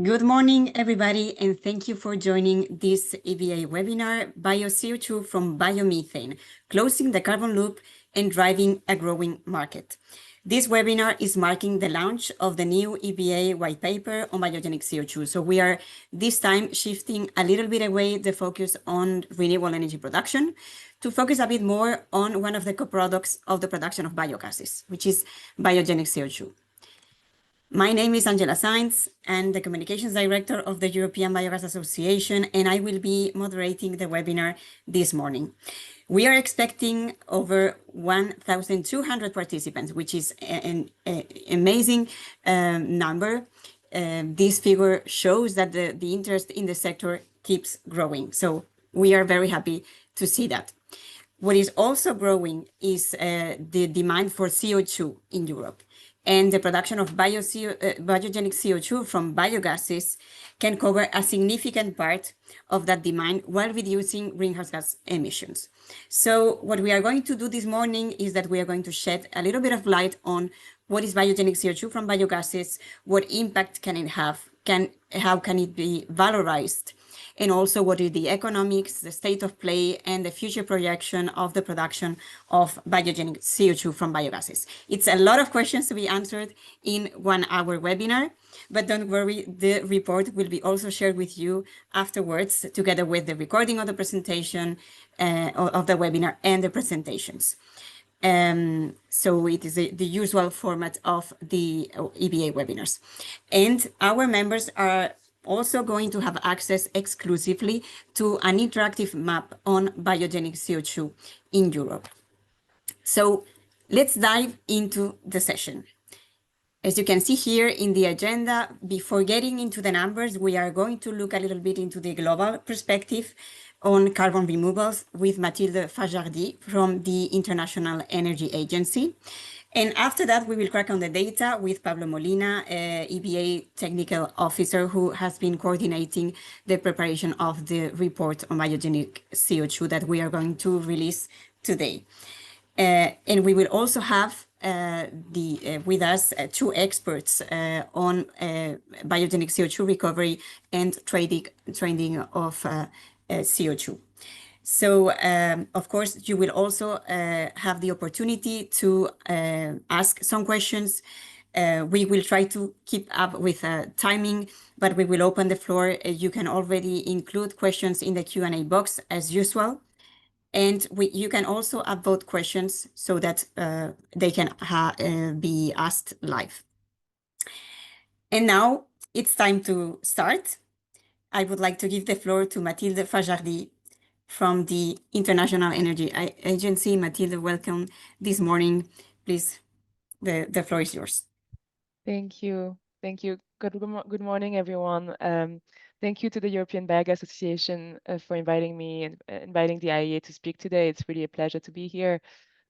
Good morning, everybody, and thank you for joining this EBA webinar, Bio-CO₂ from biomethane, closing the carbon loop and driving a growing market. This webinar is marking the launch of the new EBA white paper on biogenic CO2. So we are this time shifting a little bit away the focus on renewable energy production to focus a bit more on one of the co-products of the production of biogases, which is biogenic CO2. My name is Angela Sainz, and the Communications Director of the European Biogas Association, and I will be moderating the webinar this morning. We are expecting over 1,200 participants, which is an amazing number. This figure shows that the interest in the sector keeps growing. So we are very happy to see that. What is also growing is the demand for CO2 in Europe. And the production of biogenic CO2 from biogases can cover a significant part of that demand while reducing greenhouse gas emissions. So what we are going to do this morning is that we are going to shed a little bit of light on what is biogenic CO2 from biogases, what impact can it have, how can it be valorized, and also what is the economics, the state of play, and the future projection of the production of biogenic CO2 from biogases. It's a lot of questions to be answered in 1 hour webinar, but don't worry, the report will be also shared with you afterwards, together with the recording of the presentation of the webinar and the presentations. So it is the usual format of the EBA webinars. And our members are also going to have access exclusively to an interactive map on biogenic CO2 in Europe. So let's dive into the session. As you can see here in the agenda, before getting into the numbers, we are going to look a little bit into the global perspective on carbon removals with Mathilde Fajardy from the International Energy Agency. And after that, we will crack on the data with Pablo Molina, EBA technical officer, who has been coordinating the preparation of the report on biogenic CO2 that we are going to release today. And we will also have with us two experts on biogenic CO2 recovery and trading of CO2. So, of course, you will also have the opportunity to ask some questions. We will try to keep up with timing, but we will open the floor. You can already include questions in the Q&A box as usual. And you can also upvote questions so that they can be asked live. And now it's time to start. I would like to give the floor to Mathilde Fajardy from the International Energy Agency. Mathilde, welcome this morning. Please, the floor is yours. Thank you. Thank you. Good morning, everyone. Thank you to the European Biogas Association for inviting me and inviting the IEA to speak today. It's really a pleasure to be here.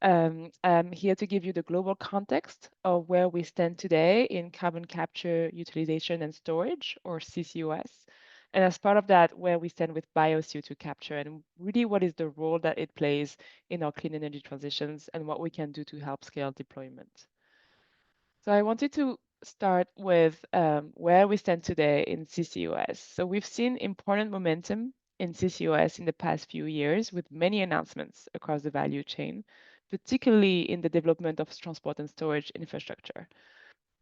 I'm here to give you the global context of where we stand today in carbon capture, utilization, and storage, or CCUS. And as part of that, where we stand with bio-CO₂ capture and really what is the role that it plays in our clean energy transitions and what we can do to help scale deployment. So I wanted to start with where we stand today in CCUS. So we've seen important momentum in CCUS in the past few years with many announcements across the value chain, particularly in the development of transport and storage infrastructure.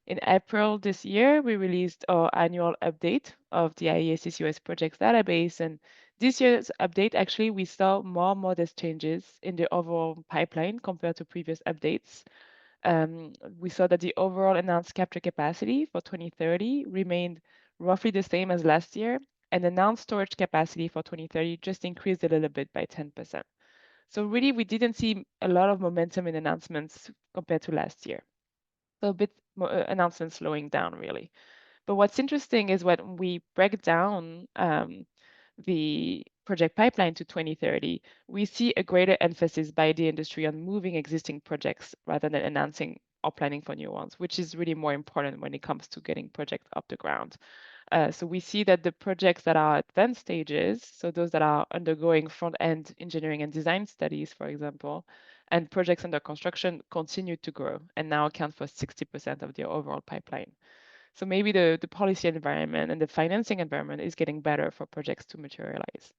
In April this year, we released our annual update of the IEA CCUS projects database. And this year's update, actually, we saw more modest changes in the overall pipeline compared to previous updates. We saw that the overall announced capture capacity for 2030 remained roughly the same as last year, and announced storage capacity for 2030 just increased a little bit by 10%. So really, we didn't see a lot of momentum in announcements compared to last year. So a bit more announcements slowing down, really. But what's interesting is when we break down the project pipeline to 2030, we see a greater emphasis by the industry on moving existing projects rather than announcing or planning for new ones, which is really more important when it comes to getting projects off the ground. So we see that the projects that are advanced stages, so those that are undergoing front-end engineering and design studies, for example, and projects under construction continue to grow and now account for 60% of the overall pipeline. So maybe the policy environment and the financing environment is getting better for projects to materialize.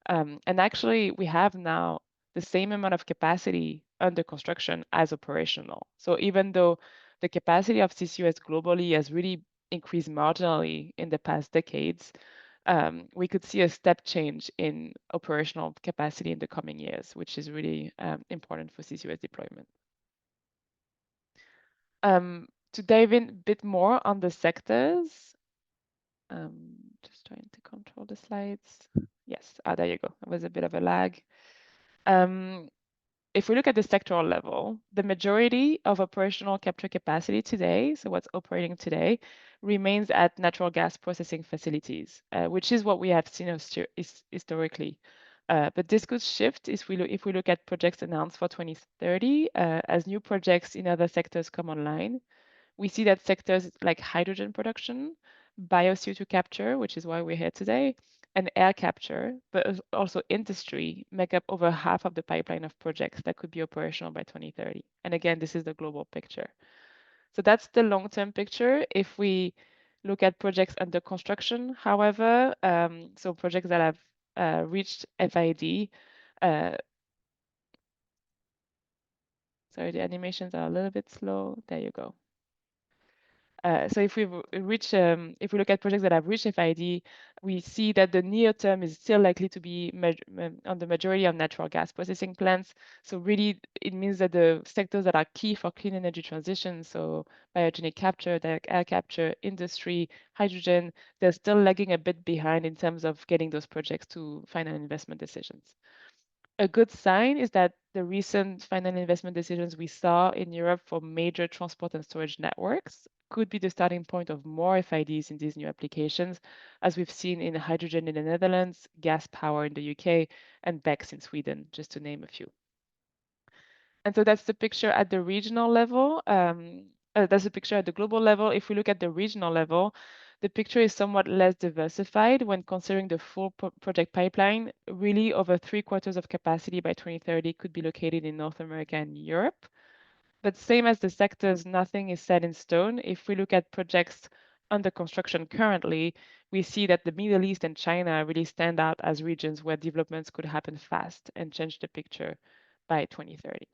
And actually, we have now the same amount of capacity under construction as operational. So even though the capacity of CCUS globally has really increased marginally in the past decades, we could see a step change in operational capacity in the coming years, which is really important for CCUS deployment. To dive in a bit more on the sectors, just trying to control the slides. Yes, there you go. It was a bit of a lag. If we look at the sectoral level, the majority of operational capture capacity today, so what's operating today, remains at natural gas processing facilities, which is what we have seen historically. But this could shift if we look at projects announced for 2030, as new projects in other sectors come online. We see that sectors like hydrogen production, bio-CO₂ capture, which is why we're here today, and air capture, but also industry, make up over half of the pipeline of projects that could be operational by 2030. And again, this is the global picture. So that's the long-term picture. If we look at projects under construction, however, so projects that have reached FID, sorry, the animations are a little bit slow. There you go. So if we look at projects that have reached FID, we see that the near term is still likely to be on the majority of natural gas processing plants. So really, it means that the sectors that are key for clean energy transition, so biogenic capture, direct air capture, industry, hydrogen, they're still lagging a bit behind in terms of getting those projects to final investment decisions. A good sign is that the recent final investment decisions we saw in Europe for major transport and storage networks could be the starting point of more FIDs in these new applications, as we've seen in hydrogen in the Netherlands, gas power in the UK, and BECCS in Sweden, just to name a few. And so that's the picture at the regional level. That's the picture at the global level. If we look at the regional level, the picture is somewhat less diversified when considering the full project pipeline. Really, over 3/4 of capacity by 2030 could be located in North America and Europe. But same as the sectors, nothing is set in stone. If we look at projects under construction currently, we see that the Middle East and China really stand out as regions where developments could happen fast and change the picture by 2030.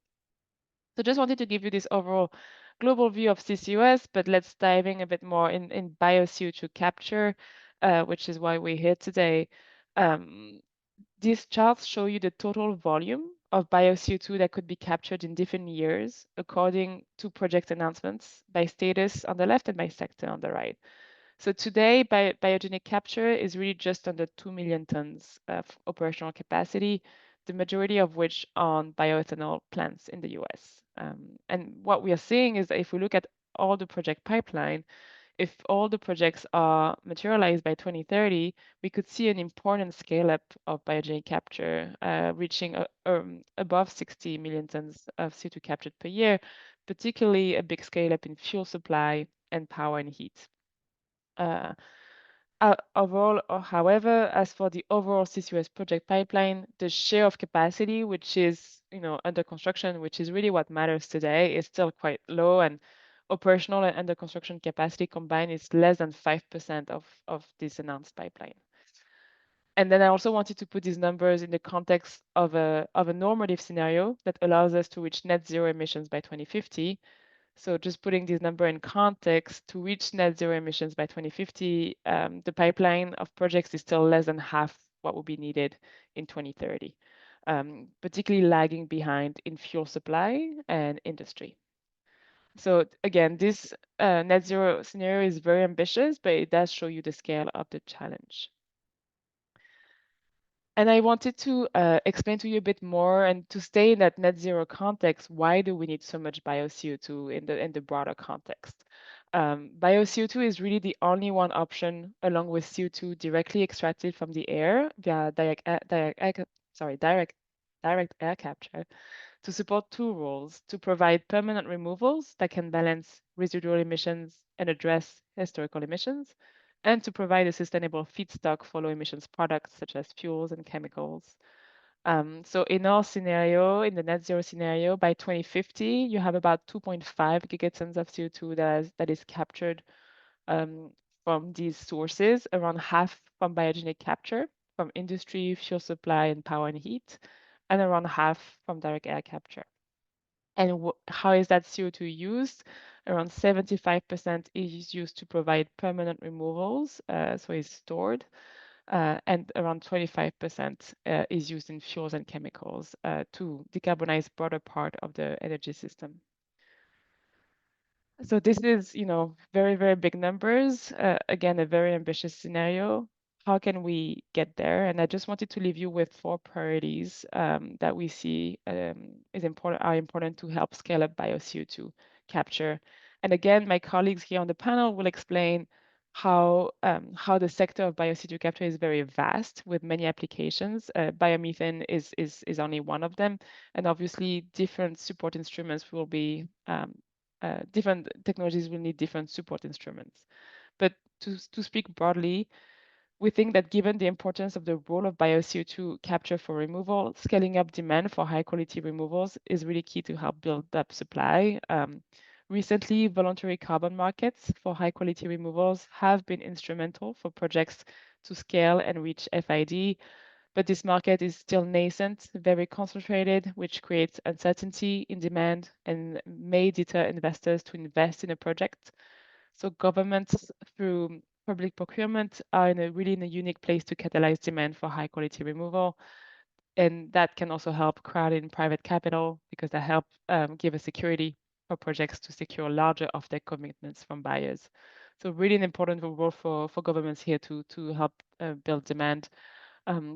So just wanted to give you this overall global view of CCUS, but let's dive in a bit more in bio-CO₂ capture, which is why we're here today. These charts show you the total volume of bio-CO₂ that could be captured in different years according to project announcements by status on the left and by sector on the right. So today, biogenic capture is really just under 2 million tons of operational capacity, the majority of which on bioethanol plants in the US. And what we are seeing is that if we look at all the project pipeline, if all the projects are materialized by 2030, we could see an important scale up of biogenic capture, reaching above 60 million tons of CO2 captured per year, particularly a big scale up in fuel supply and power and heat. Overall, however, as for the overall CCUS project pipeline, the share of capacity, which is under construction, which is really what matters today, is still quite low, and operational and under construction capacity combined is less than 5% of this announced pipeline. And then I also wanted to put these numbers in the context of a normative scenario that allows us to reach net zero emissions by 2050. So just putting this number in context, to reach net zero emissions by 2050, the pipeline of projects is still less than half what will be needed in 2030, particularly lagging behind in fuel supply and industry. So again, this net zero scenario is very ambitious, but it does show you the scale of the challenge. And I wanted to explain to you a bit more, and to stay in that net zero context, why do we need so much bio-CO₂ in the broader context? Bio-CO₂ is really the only one option, along with CO₂, directly extracted from the air via direct air capture, to support two roles: to provide permanent removals that can balance residual emissions and address historical emissions, and to provide a sustainable feedstock for low emissions products such as fuels and chemicals. So in our scenario, in the net zero scenario, by 2050, you have about 2.5 gigatons of CO₂ that is captured from these sources, around half from biogenic capture, from industry, fuel supply, and power and heat, and around half from direct air capture. And how is that CO2 used? Around 75% is used to provide permanent removals, so it's stored, and around 25% is used in fuels and chemicals to decarbonize broader part of the energy system. So this is, very, very big numbers. Again, a very ambitious scenario. How can we get there? And I just wanted to leave you with 4 priorities that we see are important to help scale up bio-CO2 capture. And again, my colleagues here on the panel will explain how the sector of bio-CO2 capture is very vast with many applications. Biomethane is only one of them, and obviously different support instruments will be different technologies will need different support instruments. But to speak broadly, we think that given the importance of the role of bio-CO2 capture for removal, scaling up demand for high quality removals is really key to help build up supply. Recently, voluntary carbon markets for high quality removals have been instrumental for projects to scale and reach FID, but this market is still nascent, very concentrated, which creates uncertainty in demand and may deter investors to invest in a project. So governments, through public procurement, are really in a unique place to catalyze demand for high quality removal. And that can also help crowd in private capital because that help give a security for projects to secure larger offtake commitments from buyers. So really an important role for governments here to help build demand.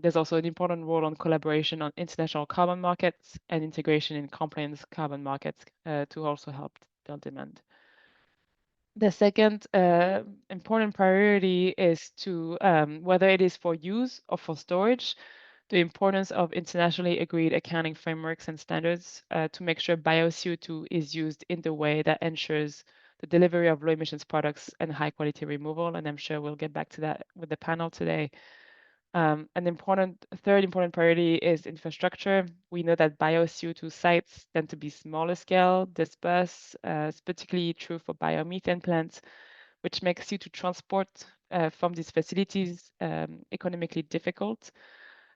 There's also an important role on collaboration on international carbon markets and integration in compliance carbon markets to also help build demand. The second important priority is to, whether it is for use or for storage, the importance of internationally agreed accounting frameworks and standards to make sure bio-CO2 is used in the way that ensures the delivery of low emissions products and high quality removal. And I'm sure we'll get back to that with the panel today. An third important priority is infrastructure. We know that bio-CO2 sites tend to be smaller scale, dispersed, particularly true for biomethane plants, which makes CO2 transport from these facilities economically difficult.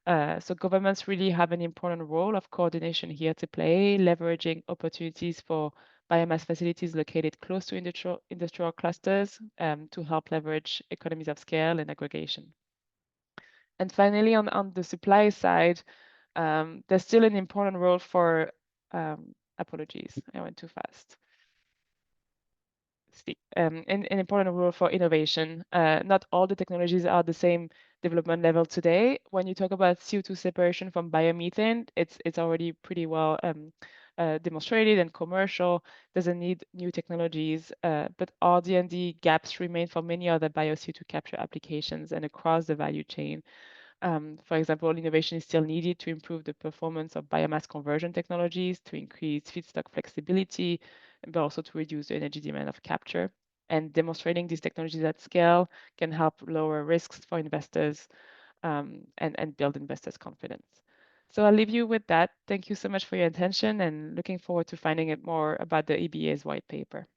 So governments really have an important role of coordination here to play, leveraging opportunities for biomass facilities located close to industrial clusters to help leverage economies of scale and aggregation. And finally, on the supply side, there's still an important role for, apologies, I went too fast. An important role for innovation. Not all the technologies are the same development level today. When you talk about CO2 separation from biomethane, it's already pretty well demonstrated and commercial. Doesn't need new technologies, but R&D gaps remain for many other bio-CO2 capture applications and across the value chain. For example, innovation is still needed to improve the performance of biomass conversion technologies, to increase feedstock flexibility, but also to reduce the energy demand of capture. And demonstrating these technologies at scale can help lower risks for investors and build investors' confidence. So I'll leave you with that. Thank you so much for your attention and looking forward to finding out more about the EBA's white paper.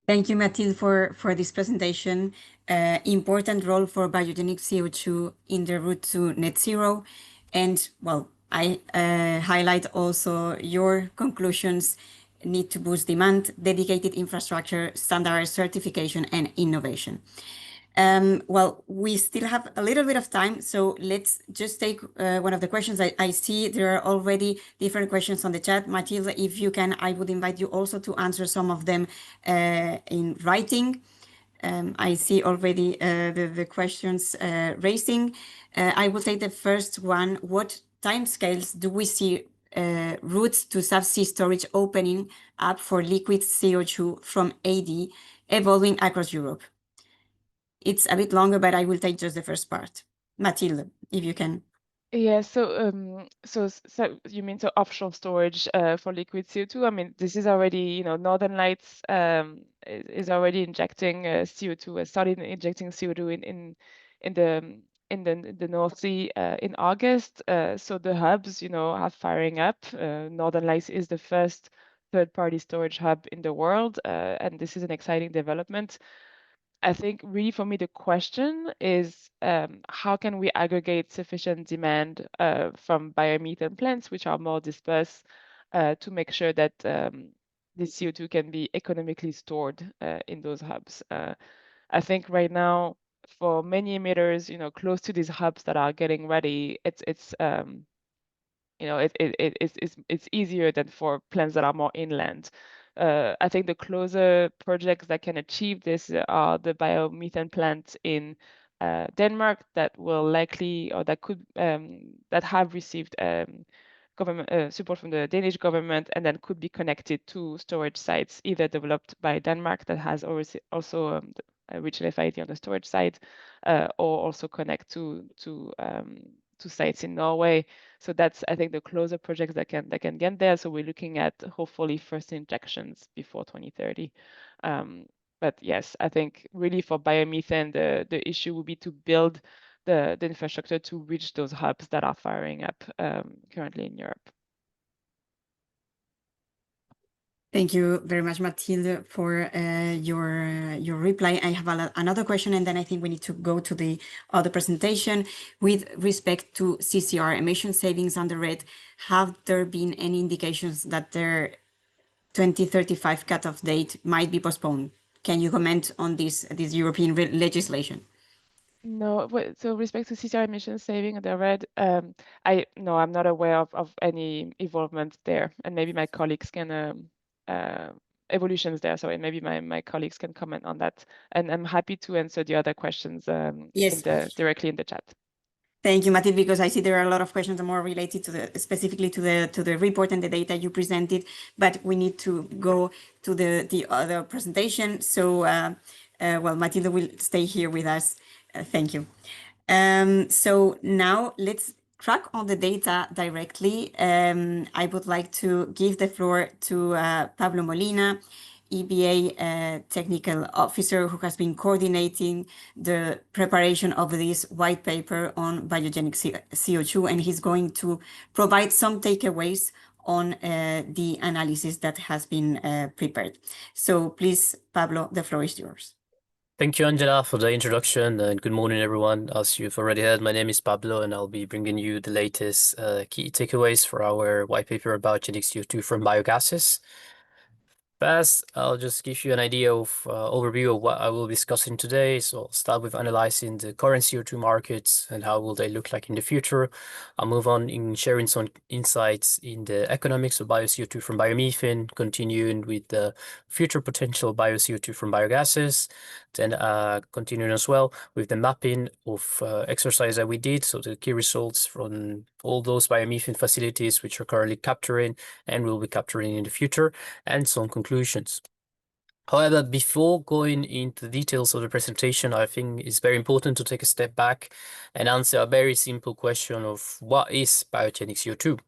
Thank you, Mathilde, for this presentation. Important role for biogenic CO2 in the route to net zero. And well, I highlight also your conclusions: need to boost demand, dedicated infrastructure, standard certification, and innovation. Well, we still have a little bit of time, so let's just take one of the questions. I see there are already different questions on the chat. Mathilde, if you can, I would invite you also to answer some of them in writing. I see already the questions raising. I will take the first one. What timescales do we see routes to subsea storage opening up for liquid CO2 from AD evolving across Europe? It's a bit longer, but I will take just the first part. Mathilde, if you can. Yeah, so you mean so offshore storage for liquid CO2? I mean, this is already, Northern Lights is already injecting CO2, started injecting CO2 in the North Sea in August. So the hubs, are firing up. Northern Lights is the first third-party storage hub in the world, and this is an exciting development. I think really for me the question is how can we aggregate sufficient demand from biomethane plants, which are more dispersed, to make sure that the CO2 can be economically stored in those hubs. I think right now for many emitters, close to these hubs that are getting ready, it's easier than for plants that are more inland. I think the closer projects that can achieve this are the biomethane plants in Denmark that will likely, or that could, that have received government support from the Danish government, and then could be connected to storage sites, either developed by Denmark that has also a regional FID on the storage side, or also connect to sites in Norway. So that's, I think, the closer projects that can get there. So we're looking at hopefully first injections before 2030. But yes, I think really for biomethane, the issue would be to build the infrastructure to reach those hubs that are firing up currently in Europe. Thank you very much, Mathilde, for your reply. I have another question, and then I think we need to go to the other presentation. With respect to CCR emission savings under RED, have there been any indications that their 2035 cutoff date might be postponed? Can you comment on this European legislation? No, so respect to CCR emission saving under RED, I'm not aware of any involvement there, and maybe my colleagues can evolutions there. So maybe my colleagues can comment on that, and I'm happy to answer the other questions Yes. directly in the chat. Thank you, Mathilde, because I see there are a lot of questions more related to specifically to the report and the data you presented, but we need to go to the other presentation. So, well, Mathilde will stay here with us. Thank you. So now let's track on the data directly. I would like to give the floor to Pablo Molina, EBA technical officer, who has been coordinating the preparation of this white paper on biogenic CO2, and he's going to provide some takeaways on the analysis that has been prepared. So please, Pablo, the floor is yours. Thank you, Angela, for the introduction, and good morning, everyone. As you've already heard, my name is Pablo, and I'll be bringing you the latest key takeaways for our white paper about biogenic CO2 from biogases. First, I'll just give you an idea of overview of what I will be discussing today. So I'll start with analyzing the current CO2 markets and how will they look like in the future. I'll move on in sharing some insights in the economics of bio-CO2 from biomethane, continuing with the future potential bio-CO2 from biogases. Then continuing as well with the mapping of exercise that we did. So the key results from all those biomethane facilities which are currently capturing and will be capturing in the future, and some conclusions. However, before going into the details of the presentation, I think it's very important to take a step back and answer a very simple question of what is biogenic CO2?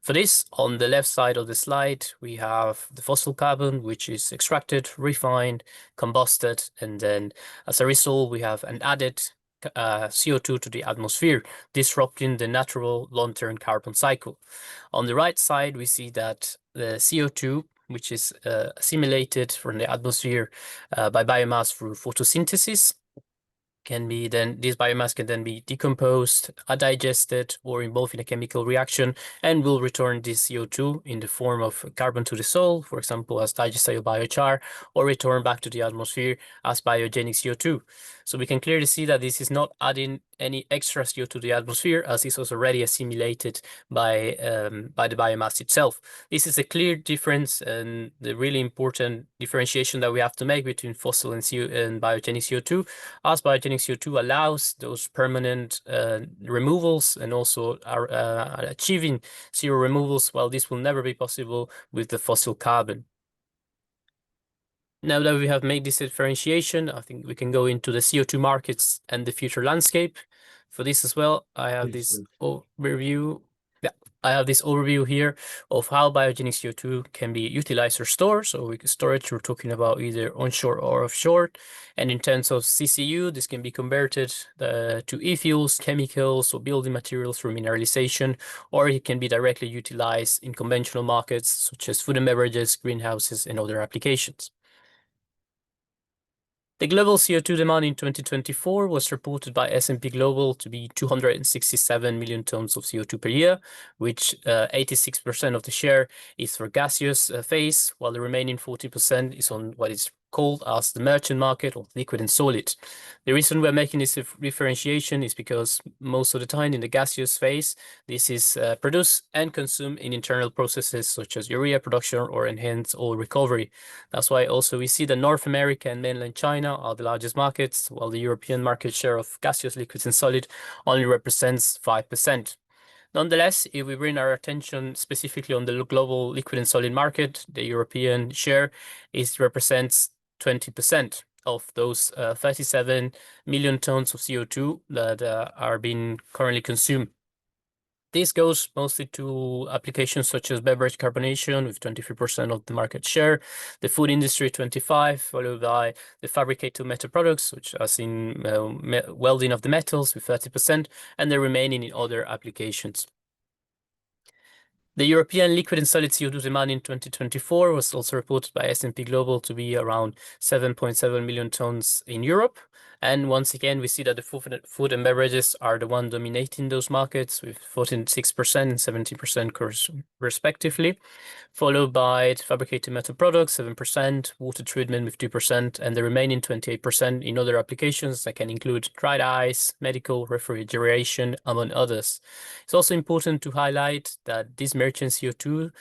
For this, on the left side of the slide, we have the fossil carbon, which is extracted, refined, combusted, and then as a result, we have an added CO2 to the atmosphere, disrupting the natural long-term carbon cycle. On the right side, we see that the CO2, which is assimilated from the atmosphere by biomass through photosynthesis, can be then, this biomass can then be decomposed, digested, or involved in a chemical reaction, and will return this CO2 in the form of carbon to the soil, for example, as digestible biochar, or return back to the atmosphere as biogenic CO2. So we can clearly see that this is not adding any extra CO2 to the atmosphere, as this was already assimilated by the biomass itself. This is a clear difference and the really important differentiation that we have to make between fossil and biogenic CO2, as biogenic CO2 allows those permanent removals and also are achieving zero removals, while this will never be possible with the fossil carbon. Now that we have made this differentiation, I think we can go into the CO2 markets and the future landscape. For this as well, I have this overview. Yeah, I have this overview here of how biogenic CO2 can be utilized or stored. So with storage, we're talking about either onshore or offshore. And in terms of CCU, this can be converted to e-fuels, chemicals, or building materials through mineralization, or it can be directly utilized in conventional markets, such as food and beverages, greenhouses, and other applications. The global CO2 demand in 2024 was reported by S&P Global to be 267 million tons of CO2 per year, which 86% of the share is for gaseous phase, while the remaining 40% is on what is called as the merchant market, or liquid and solid. The reason we're making this differentiation is because most of the time in the gaseous phase, this is produced and consumed in internal processes such as urea production or enhanced oil recovery. That's why also we see that North America and mainland China are the largest markets, while the European market share of gaseous, liquids, and solid only represents 5%. Nonetheless, if we bring our attention specifically on the global liquid and solid market, the European share represents 20% of those 37 million tons of CO2 that are being currently consumed. This goes mostly to applications such as beverage carbonation with 23% of the market share, the food industry 25%, followed by the fabricated metal products, which are in welding of the metals with 30%, and the remaining in other applications. The European liquid and solid CO2 demand in 2024 was also reported by S&P Global to be around 7.7 million tons in Europe. And once again, we see that the food and beverages are the one dominating those markets with 46% and 70% respectively, followed by fabricated metal products, 7%, water treatment with 2%, and the remaining 28% in other applications that can include dried ice, medical, refrigeration, among others. It's also important to highlight that these merchant CO2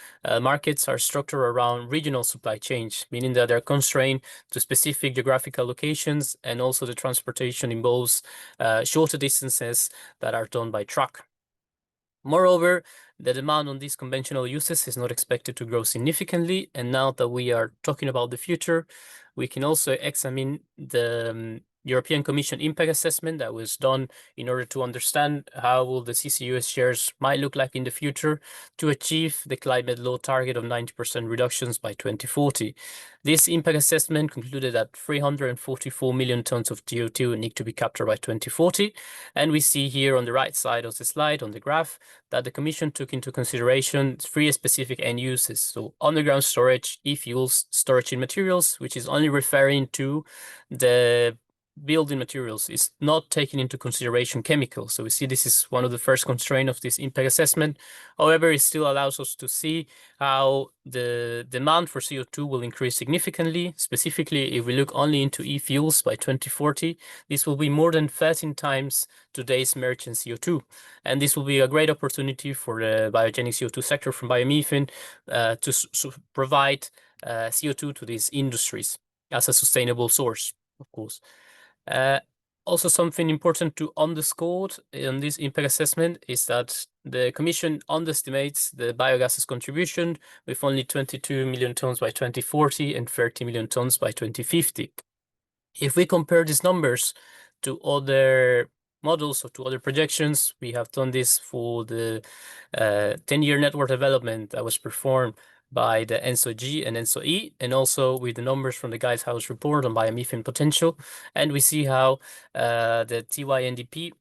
markets are structured around regional supply chains, meaning that they're constrained to specific geographical locations, and also the transportation involves shorter distances that are done by truck. Moreover, the demand on these conventional uses is not expected to grow significantly, and now that we are talking about the future, we can also examine the European Commission impact assessment that was done in order to understand how will the CCUS shares might look like in the future to achieve the climate law target of 90% reductions by 2040. This impact assessment concluded that 344 million tons of CO2 need to be captured by 2040. And we see here on the right side of the slide on the graph that the Commission took into consideration 3 specific end uses. So underground storage, e-fuels, storage in materials, which is only referring to the building materials, is not taking into consideration chemicals. So we see this is one of the first constraints of this impact assessment. However, it still allows us to see how the demand for CO2 will increase significantly. Specifically, if we look only into e-fuels by 2040, this will be more than 13 times today's merchant CO2. And this will be a great opportunity for the biogenic CO2 sector from biomethane to provide CO2 to these industries as a sustainable source, of course. Also, something important to underscore in this impact assessment is that the Commission underestimates the biogases contribution with only 22 million tons by 2040 and 30 million tons by 2050. If we compare these numbers to other models or to other projections, we have done this for the 10-year network development that was performed by the ENSO-G and ENSO-E, and also with the numbers from the Guidehouse report on biomethane potential. And we see how the TYNDP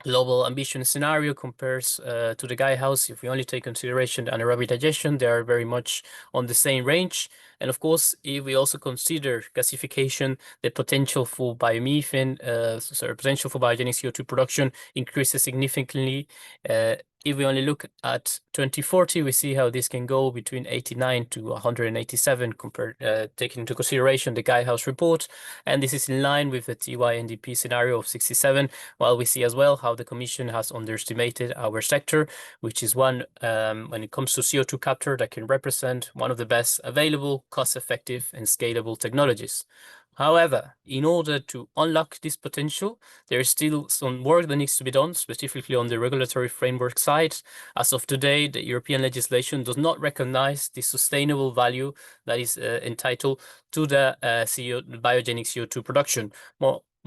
global ambition scenario compares to the Guidehouse. If we only take consideration the anaerobic digestion, they are very much on the same range. And of course, if we also consider gasification, the potential for biomethane, potential for biogenic CO2 production increases significantly. If we only look at 2040, we see how this can go between 89 to 187 taking into consideration the Guidehouse report. And this is in line with the TYNDP scenario of 67, while we see as well how the Commission has underestimated our sector, which is one, when it comes to CO2 capture, that can represent one of the best available, cost-effective and scalable technologies. However, in order to unlock this potential, there is still some work that needs to be done, specifically on the regulatory framework side. As of today, the European legislation does not recognize the sustainable value that is entitled to the biogenic CO2 production.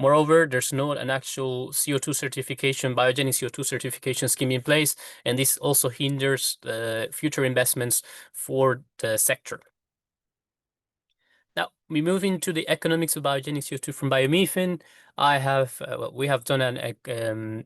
Moreover, there's not an actual CO2 certification, biogenic CO2 certification scheme in place, and this also hinders future investments for the sector. Now, we move into the economics of biogenic CO2 from biomethane. We have done a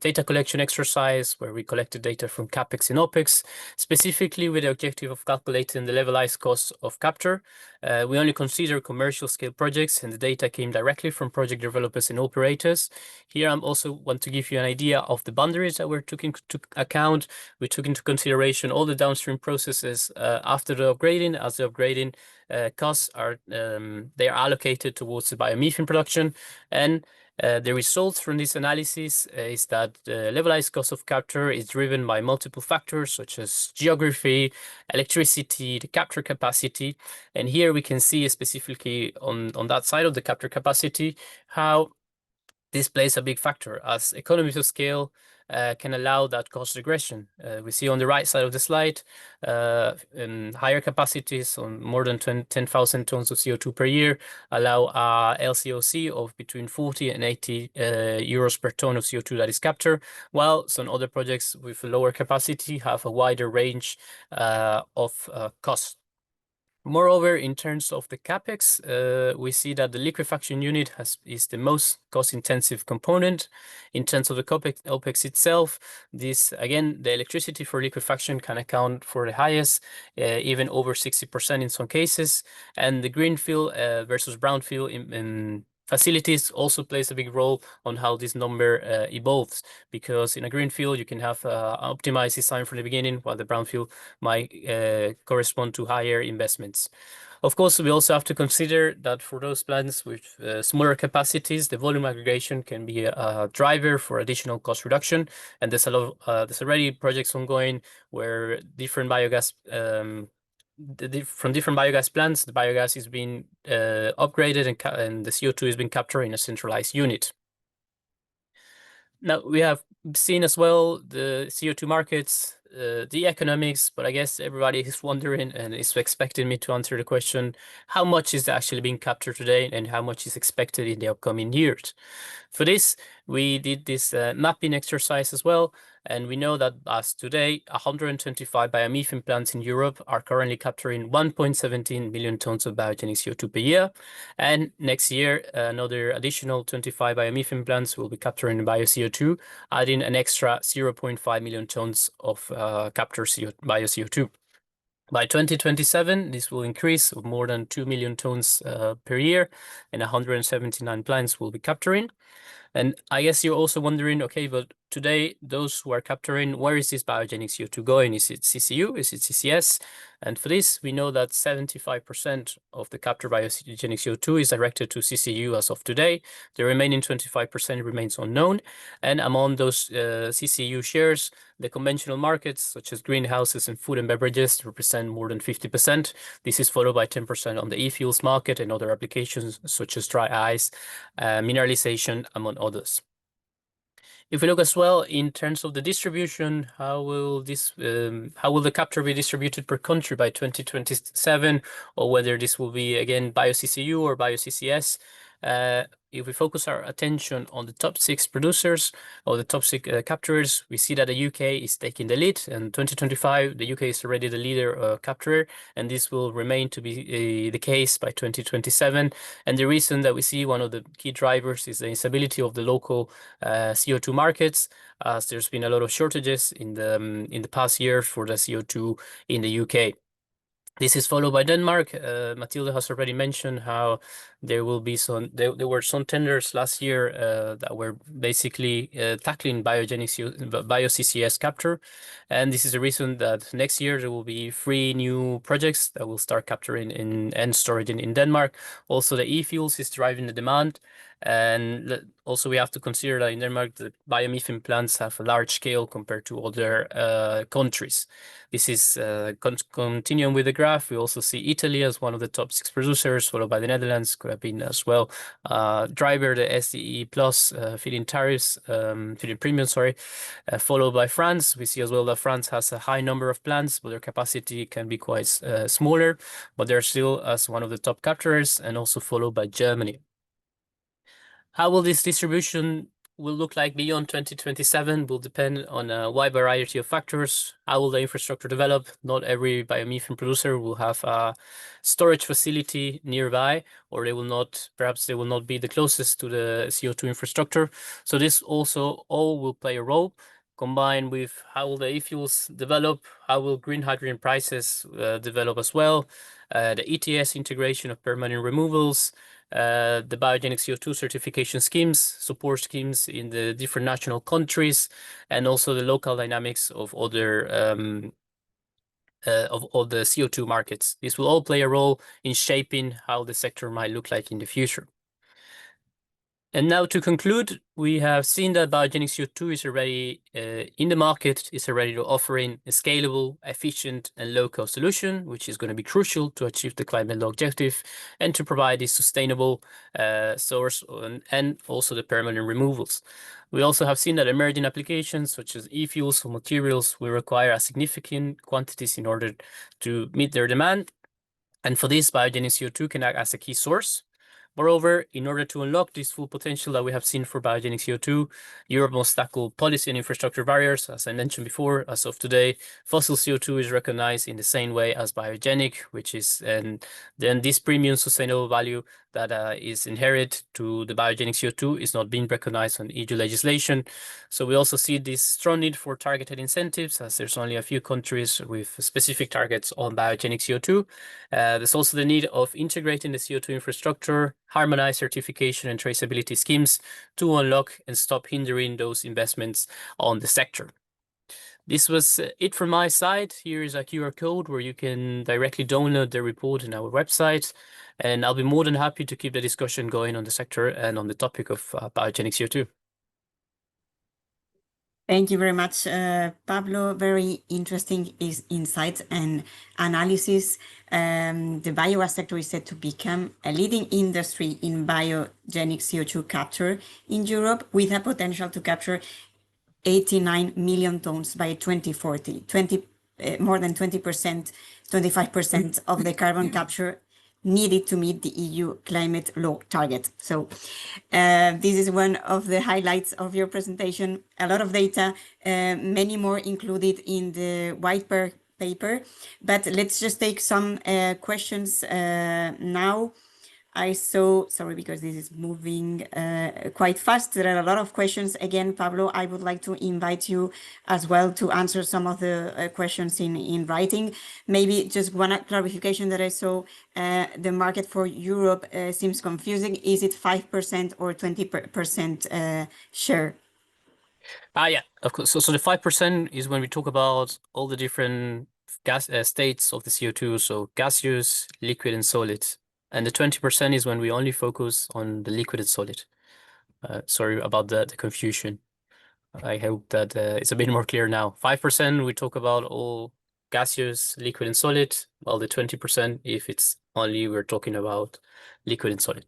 data collection exercise where we collected data from CapEx and OpEx, specifically with the objective of calculating the levelized cost of capture. We only consider commercial scale projects, and the data came directly from project developers and operators. Here, I also want to give you an idea of the boundaries that we took into account. We took into consideration all the downstream processes after the upgrading, as the upgrading costs are they are allocated towards the biomethane production, and the results from this analysis is that the levelized cost of capture is driven by multiple factors such as geography, electricity, the capture capacity, and here we can see specifically on that side of the capture capacity how this plays a big factor, as economies of scale can allow that cost regression. We see on the right side of the slide higher capacities on more than 10,000 tons of CO2 per year allow LCOC of between 40 and 80 euros per ton of CO2 that is captured, while some other projects with a lower capacity have a wider range of cost. Moreover, in terms of the CapEx, we see that the liquefaction unit is the most cost-intensive component. In terms of the OpEx itself, this, again, the electricity for liquefaction can account for the highest, even over 60% in some cases. And the greenfield versus brownfield in facilities also plays a big role on how this number evolves, because in a greenfield you can have optimized design from the beginning, while the brownfield might correspond to higher investments. Of course, we also have to consider that for those plants with smaller capacities, the volume aggregation can be a driver for additional cost reduction, and there's there's already projects ongoing where different biogas from different biogas plants, the biogas is being upgraded and the CO2 is being captured in a centralized unit. Now, we have seen as well the CO2 markets, the economics, but I guess everybody is wondering and is expecting me to answer the question, how much is actually being captured today and how much is expected in the upcoming years? For this, we did this mapping exercise as well, and we know that as today, 125 biomethane plants in Europe are currently capturing 1.17 million tons of biogenic CO2 per year. And next year, another additional 25 biomethane plants will be capturing Bio-CO₂, adding an extra 0.5 million tons of captured Bio-CO₂. By 2027, this will increase of more than 2 million tons per year, and 179 plants will be capturing. And I guess you're also wondering, okay, but today, those who are capturing, where is this biogenic CO2 going? Is it CCU? Is it CCS? And for this, we know that 75% of the captured biogenic CO2 is directed to CCU as of today. The remaining 25% remains unknown. And among those CCU shares, the conventional markets, such as greenhouses and food and beverages, represent more than 50%. This is followed by 10% on the e-fuels market and other applications, such as dry ice, mineralization, among others. If we look as well in terms of the distribution, how will the capture be distributed per country by 2027, or whether this will be again bio-CCU or bio-CCS? If we focus our attention on the top 6 producers or the top 6 capturers, we see that the UK is taking the lead. In 2025, the UK is already the leader capturer, and this will remain to be the case by 2027. And the reason that we see one of the key drivers is the instability of the local CO2 markets, as there's been a lot of shortages in the past year for the CO2 in the UK. This is followed by Denmark. Mathilde has already mentioned how there were some tenders last year that were basically tackling bio-CCS capture. And this is the reason that next year there will be 3 new projects that will start capturing and storage in Denmark. Also, the e-fuels is driving the demand. And also we have to consider that in Denmark, the biomethane plants have a large scale compared to other countries. This is continuing with the graph. We also see Italy as one of the top 6 producers, followed by the Netherlands, could have been as well. Driver, the SDE plus feed-in tariffs, feed-in premium, sorry, followed by France. We see as well that France has a high number of plants, but their capacity can be quite smaller, but they're still as one of the top capturers, and also followed by Germany. How will this distribution will look like beyond 2027 will depend on a wide variety of factors. How will the infrastructure develop? Not every biomethane producer will have a storage facility nearby, or perhaps they will not be the closest to the CO2 infrastructure. So this also all will play a role, combined with how will the e-fuels develop, how will green hydrogen prices develop as well, the ETS integration of permanent removals, the biogenic CO2 certification schemes, support schemes in the different national countries, and also the local dynamics of other of all the CO2 markets. This will all play a role in shaping how the sector might look like in the future. And now to conclude, we have seen that biogenic CO2 is already in the market, is already offering a scalable, efficient, and low-cost solution, which is going to be crucial to achieve the climate law objective and to provide a sustainable source and also the permanent removals. We also have seen that emerging applications such as e-fuels or materials will require a significant quantities in order to meet their demand. And for this, biogenic CO2 can act as a key source. Moreover, in order to unlock this full potential that we have seen for biogenic CO2, Europe must tackle policy and infrastructure barriers. As I mentioned before, as of today, fossil CO2 is recognized in the same way as biogenic, which is, and then this premium sustainable value that is inherent to the biogenic CO2 is not being recognized on EU legislation. So we also see this strong need for targeted incentives, as there's only a few countries with specific targets on biogenic CO2. There's also the need of integrating the CO2 infrastructure, harmonize certification and traceability schemes to unlock and stop hindering those investments on the sector. This was it from my side. Here is a QR code where you can directly download the report on our website. And I'll be more than happy to keep the discussion going on the sector and on the topic of biogenic CO2. Thank you very much, Pablo. Very interesting insights and analysis. The biogas sector is set to become a leading industry in biogenic CO2 capture in Europe, with a potential to capture 89 million tons by 2040, more than 20%, 25% of the carbon capture needed to meet the EU climate law target. So this is one of the highlights of your presentation. A lot of data, many more included in the white paper, but let's just take some questions now. I saw, sorry, because this is moving quite fast. There are a lot of questions. Again, Pablo, I would like to invite you as well to answer some of the questions in writing. Maybe just one clarification that I saw, the market for Europe seems confusing. Is it 5% or 20% share? Yeah, of course. So the 5% is when we talk about all the different gas states of the CO2, so gaseous, liquid, and solid. And the 20% is when we only focus on the liquid and solid. Sorry about the confusion. I hope that it's a bit more clear now. 5% we talk about all gaseous, liquid, and solid, while the 20% if it's only we're talking about liquid and solid.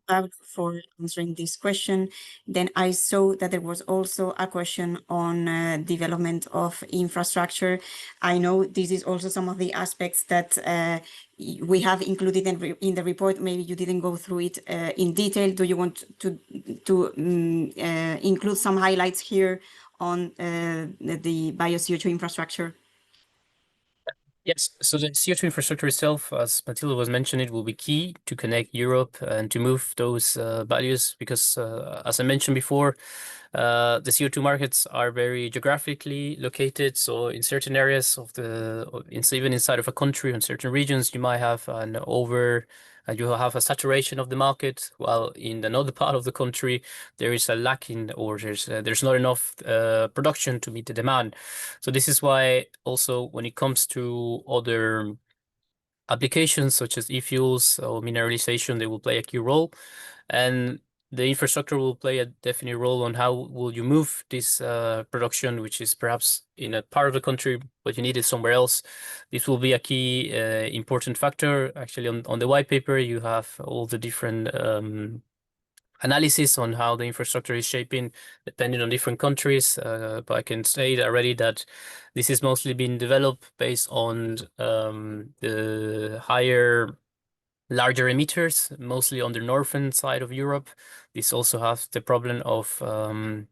Pablo, for answering this question. Then I saw that there was also a question on development of infrastructure. I know this is also some of the aspects that we have included in the report. Maybe you didn't go through it in detail. Do you want to include some highlights here on the bio-CO2 infrastructure? Yes, so the CO2 infrastructure itself, as Mathilde was mentioning, it will be key to connect Europe and to move those values because, as I mentioned before, the CO2 markets are very geographically located. So in certain areas of even inside of a country, in certain regions, you might have you will have a saturation of the market, while in another part of the country there is a lacking, or there's not enough production to meet the demand. So this is why also when it comes to other applications such as e-fuels or mineralization, they will play a key role, and the infrastructure will play a definite role on how will you move this production, which is perhaps in a part of the country, but you need it somewhere else. This will be a key important factor. Actually, on the white paper, you have all the different analysis on how the infrastructure is shaping depending on different countries. But I can say already that this is mostly being developed based on the higher larger emitters, mostly on the northern side of Europe. This also has the problem of an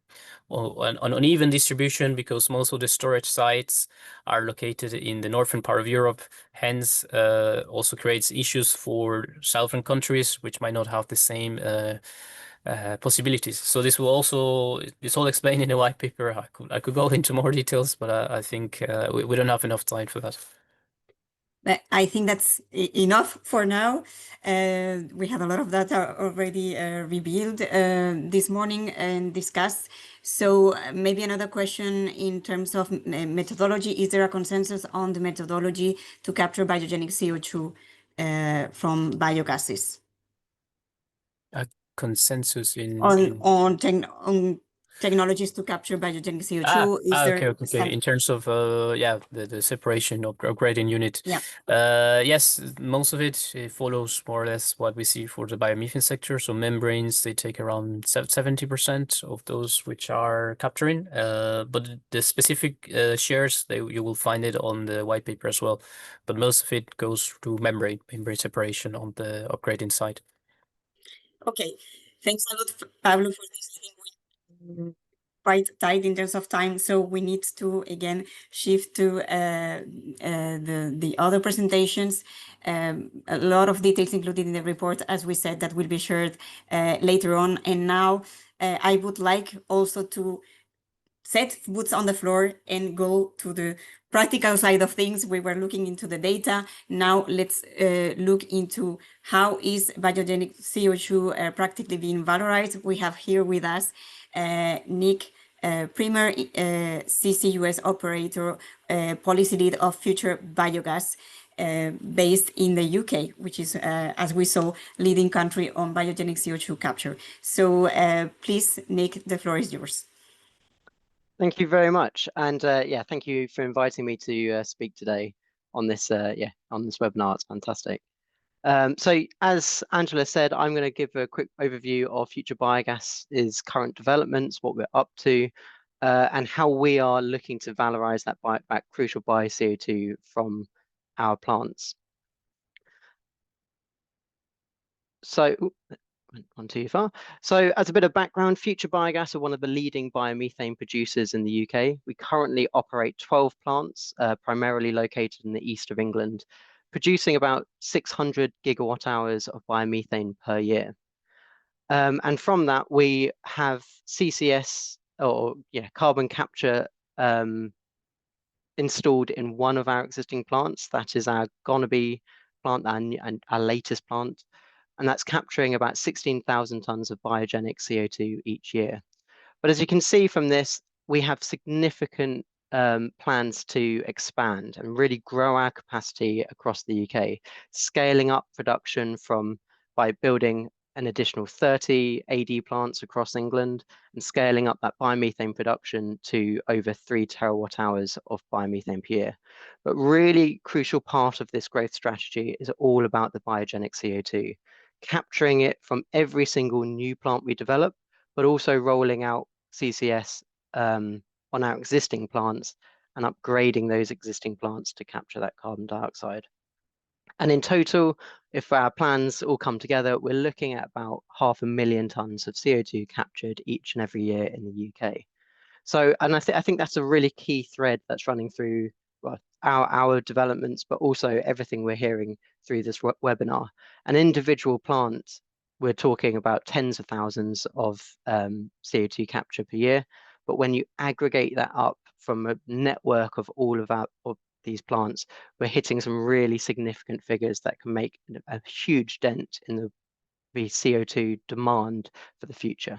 uneven distribution because most of the storage sites are located in the northern part of Europe. Hence, also creates issues for southern countries, which might not have the same possibilities. So this will also, it's all explained in the white paper. I could go into more details, but I think we don't have enough time for that. But I think that's enough for now. We have a lot of data already revealed this morning and discussed. So maybe another question in terms of methodology. Is there a consensus on the methodology to capture biogenic CO2 from biogases? A consensus On technologies to capture biogenic CO2, is there okay. In terms of the separation of gradient unit, Yeah. yes, most of it follows more or less what we see for the biomethane sector. So membranes, they take around 70% of those which are capturing, but the specific shares, you will find it on the white paper as well. But most of it goes to membrane separation on the upgrading side. Okay, thanks a lot, Pablo, for this. I think we quite tight in terms of time, so we need to again shift to the other presentations. A lot of details included in the report, as we said, that will be shared later on. And now I would like also to set boots on the floor and go to the practical side of things. We were looking into the data. Now let's look into how is biogenic CO2 practically being valorized. We have here with us Nick Primmer, CCUs operator, policy lead of Future Biogas, based in the UK, which is, as we saw, leading country on biogenic CO2 capture. So please, Nick, the floor is yours. Thank you very much, and yeah, thank you for inviting me to speak today on this on this webinar. It's fantastic. So as Angela said, I'm going to give a quick overview of Future Biogas's current developments, what we're up to, and how we are looking to valorize that crucial bio-CO2 from our plants. So went on too far. So as a bit of background, Future Biogas are one of the leading biomethane producers in the UK. We currently operate 12 plants, primarily located in the east of England, producing about 600 gigawatt hours of biomethane per year. And from that, we have CCS, or carbon capture, installed in one of our existing plants. That is our Gonnaby plant and our latest plant. And that's capturing about 16,000 tons of biogenic CO2 each year. But as you can see from this, we have significant plans to expand and really grow our capacity across the UK, scaling up production by building an additional 30 AD plants across England and scaling up that biomethane production to over 3 terawatt hours of biomethane per year. But really crucial part of this growth strategy is all about the biogenic CO2. Capturing it from every single new plant we develop, but also rolling out CCS on our existing plants and upgrading those existing plants to capture that carbon dioxide. And in total, if our plans all come together, we're looking at about 500,000 tons of CO2 captured each and every year in the UK. So, and I think that's a really key thread that's running through our developments, but also everything we're hearing through this webinar. An individual plant, we're talking about tens of thousands of CO2 capture per year. But when you aggregate that up from a network of all of these plants, we're hitting some really significant figures that can make a huge dent in the CO2 demand for the future.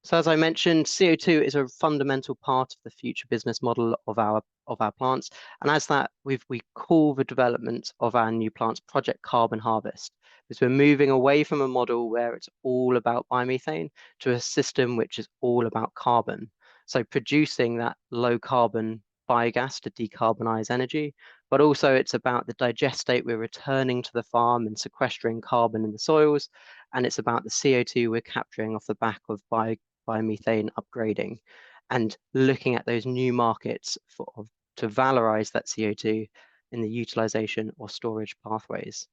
So as I mentioned, CO2 is a fundamental part of the future business model of our plants. And as that, we call the development of our new plants Project Carbon Harvest, because we're moving away from a model where it's all about biomethane to a system which is all about carbon. So producing that low carbon biogas to decarbonize energy, but also it's about the digestate we're returning to the farm and sequestering carbon in the soils. And it's about the CO2 we're capturing off the back of biomethane upgrading and looking at those new markets to valorize that CO2 in the utilization or storage pathways.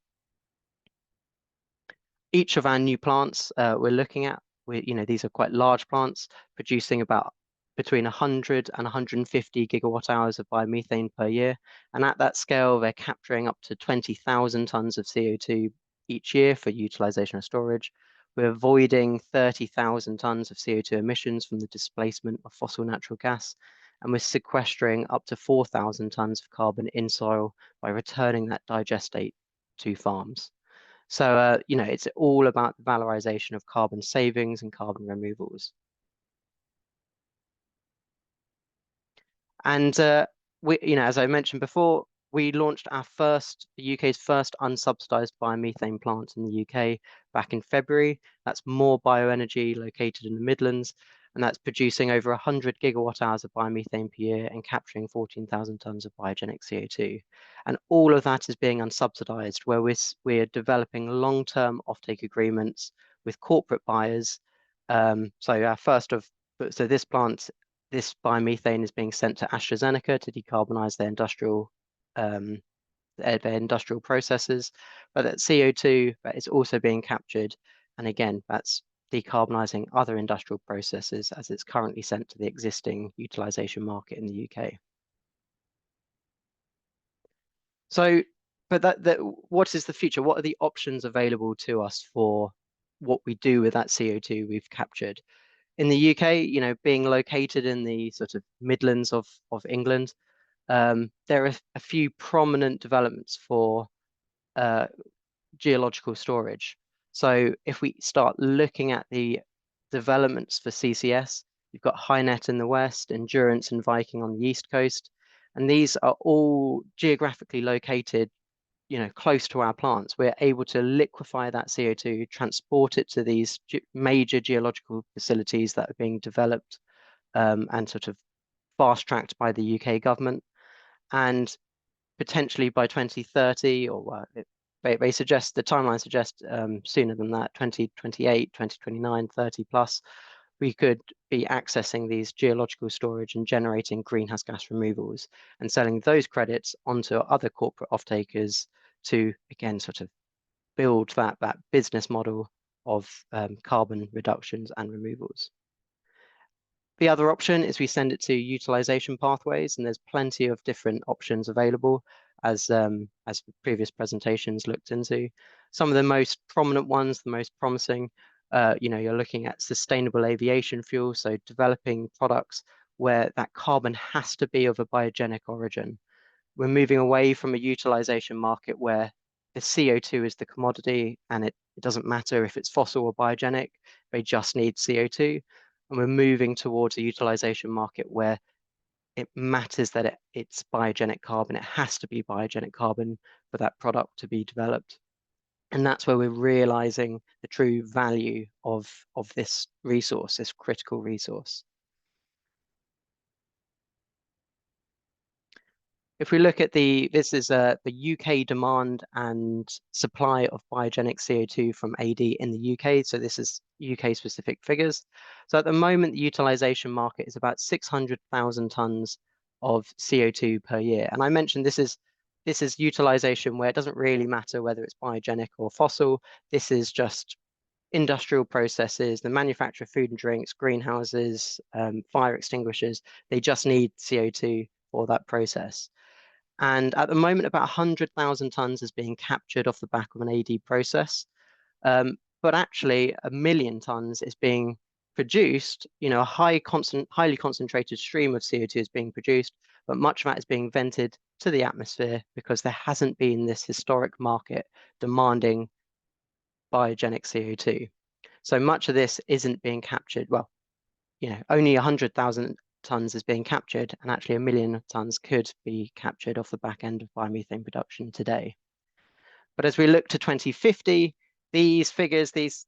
Each of our new plants we're looking at, these are quite large plants producing about between 100 and 150 gigawatt hours of biomethane per year. And at that scale, they're capturing up to 20,000 tons of CO2 each year for utilization or storage. We're avoiding 30,000 tons of CO2 emissions from the displacement of fossil natural gas. And we're sequestering up to 4,000 tons of carbon in soil by returning that digestate to farms. So, it's all about the valorization of carbon savings and carbon removals. And as I mentioned before, we launched the UK's first unsubsidized biomethane plant in the UK back in February. That's more bioenergy located in the Midlands, and that's producing over 100 gigawatt hours of biomethane per year and capturing 14,000 tons of biogenic CO2. And all of that is being unsubsidized, where we're developing long-term offtake agreements with corporate buyers. So this biomethane is being sent to AstraZeneca to decarbonize their industrial processes, but that CO2 that is also being captured, and again, that's decarbonizing other industrial processes as it's currently sent to the existing utilization market in the UK. So, but what is the future? What are the options available to us for what we do with that CO2 we've captured? In the UK, being located in the sort of Midlands of England, there are a few prominent developments for geological storage. So if we start looking at the developments for CCS, you've got HyNet in the west, Endurance and Viking on the east coast, and these are all geographically located close to our plants. We're able to liquefy that CO2, transport it to these major geological facilities that are being developed and sort of fast-tracked by the UK government. And potentially by 2030, or they suggest, the timeline suggests sooner than that, 2028, 2029, 30 plus, we could be accessing these geological storage and generating greenhouse gas removals and selling those credits onto other corporate off-takers to, again, sort of build that business model of carbon reductions and removals. The other option is we send it to utilization pathways, and there's plenty of different options available as previous presentations looked into. Some of the most prominent ones, the most promising, you're looking at sustainable aviation fuel, so developing products where that carbon has to be of a biogenic origin. We're moving away from a utilization market where the CO2 is the commodity and it doesn't matter if it's fossil or biogenic, they just need CO2. And we're moving towards a utilization market where it matters that it's biogenic carbon. It has to be biogenic carbon for that product to be developed. And that's where we're realizing the true value of this resource, this critical resource. If we look at this is the UK demand and supply of biogenic CO2 from AD in the UK. So this is UK specific figures. So at the moment, the utilization market is about 600,000 tons of CO2 per year. And I mentioned this is utilization where it doesn't really matter whether it's biogenic or fossil. This is just industrial processes, the manufacture of food and drinks, greenhouses, fire extinguishers. They just need CO2 for that process. And at the moment, about 100,000 tons is being captured off the back of an AD process. But actually, 1 million tons is being produced, a highly concentrated stream of CO2 is being produced, but much of that is being vented to the atmosphere because there hasn't been this historic market demanding biogenic CO2. So much of this isn't being captured. Well, only 100,000 tons is being captured, and actually 1 million tons could be captured off the back end of biomethane production today. But as we look to 2050, these figures, these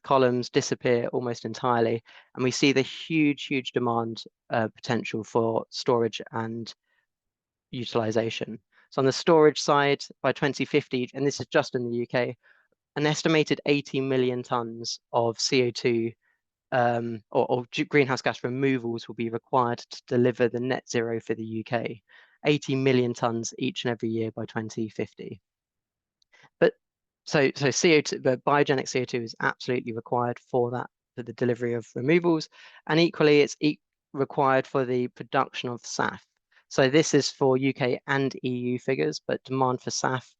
columns disappear almost entirely, and we see the huge demand potential for storage and utilization. So on the storage side, by 2050, and this is just in the UK, an estimated 80 million tons of CO2 or greenhouse gas removals will be required to deliver the net zero for the UK. 80 million tons each and every year by 2050. But so CO2, but biogenic CO2 is absolutely required for that, for the delivery of removals, and equally it's required for the production of SAF. So this is for UK and EU figures, but demand for SAF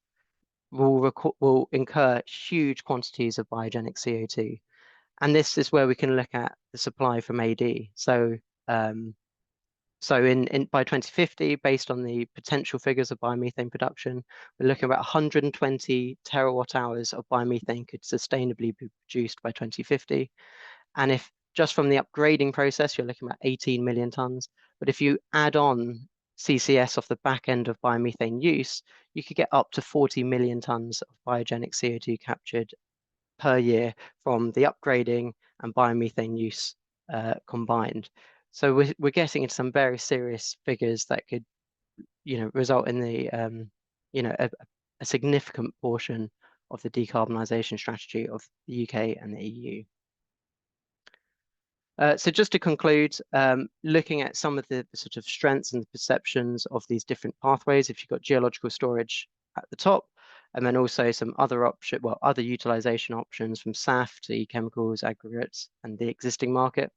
will incur huge quantities of biogenic CO2. And this is where we can look at the supply from AD. So by 2050, based on the potential figures of biomethane production, we're looking at about 120 terawatt hours of biomethane could sustainably be produced by 2050. And if just from the upgrading process, you're looking at 18 million tons. But if you add on CCS off the back end of biomethane use, you could get up to 40 million tons of biogenic CO2 captured per year from the upgrading and biomethane use combined. So we're getting into some very serious figures that could, result in the, a significant portion of the decarbonisation strategy of the UK and the EU. So just to conclude, looking at some of the sort of strengths and perceptions of these different pathways, if you've got geological storage at the top, and then also some other other utilization options from SAF to chemicals, aggregates, and the existing market.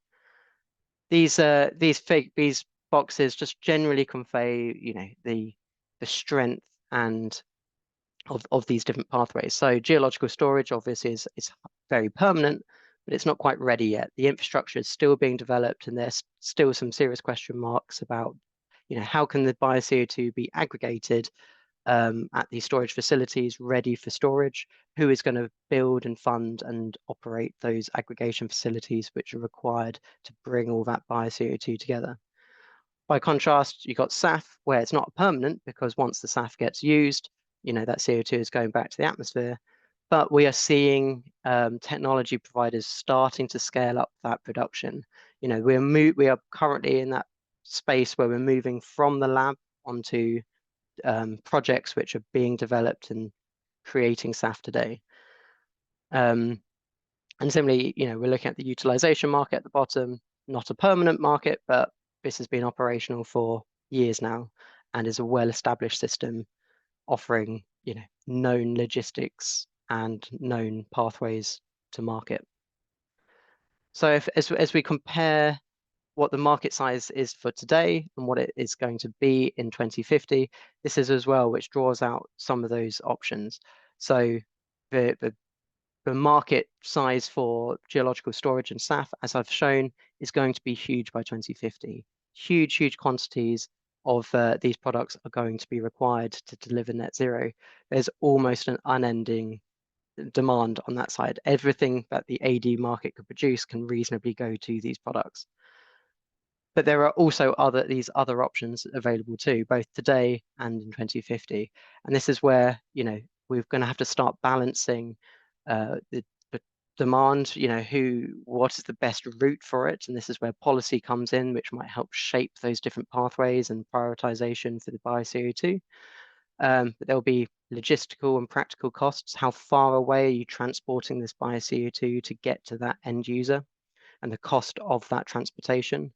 These boxes just generally convey, the strength and of these different pathways. So geological storage obviously is very permanent, but it's not quite ready yet. The infrastructure is still being developed, and there's still some serious question marks about, how can the bio-CO2 be aggregated at these storage facilities ready for storage? Who is going to build and fund and operate those aggregation facilities which are required to bring all that bio-CO2 together? By contrast, you've got SAF, where it's not permanent, because once the SAF gets used, that CO2 is going back to the atmosphere. But we are seeing technology providers starting to scale up that production. We are currently in that space where we're moving from the lab onto projects which are being developed and creating SAF today. And similarly, we're looking at the utilization market at the bottom, not a permanent market, but this has been operational for years now and is a well-established system offering, known logistics and known pathways to market. So as we compare what the market size is for today and what it is going to be in 2050, this is as well which draws out some of those options. So the market size for geological storage and SAF, as I've shown, is going to be huge by 2050. Huge quantities of these products are going to be required to deliver net zero. There's almost an unending demand on that side. Everything that the AD market could produce can reasonably go to these products. But there are also these other options available too, both today and in 2050. And this is where, we're going to have to start balancing the demand, what is the best route for it? And this is where policy comes in, which might help shape those different pathways and prioritization for the bio-CO2. But there'll be logistical and practical costs. How far away are you transporting this bio-CO2 to get to that end user, and the cost of that transportation?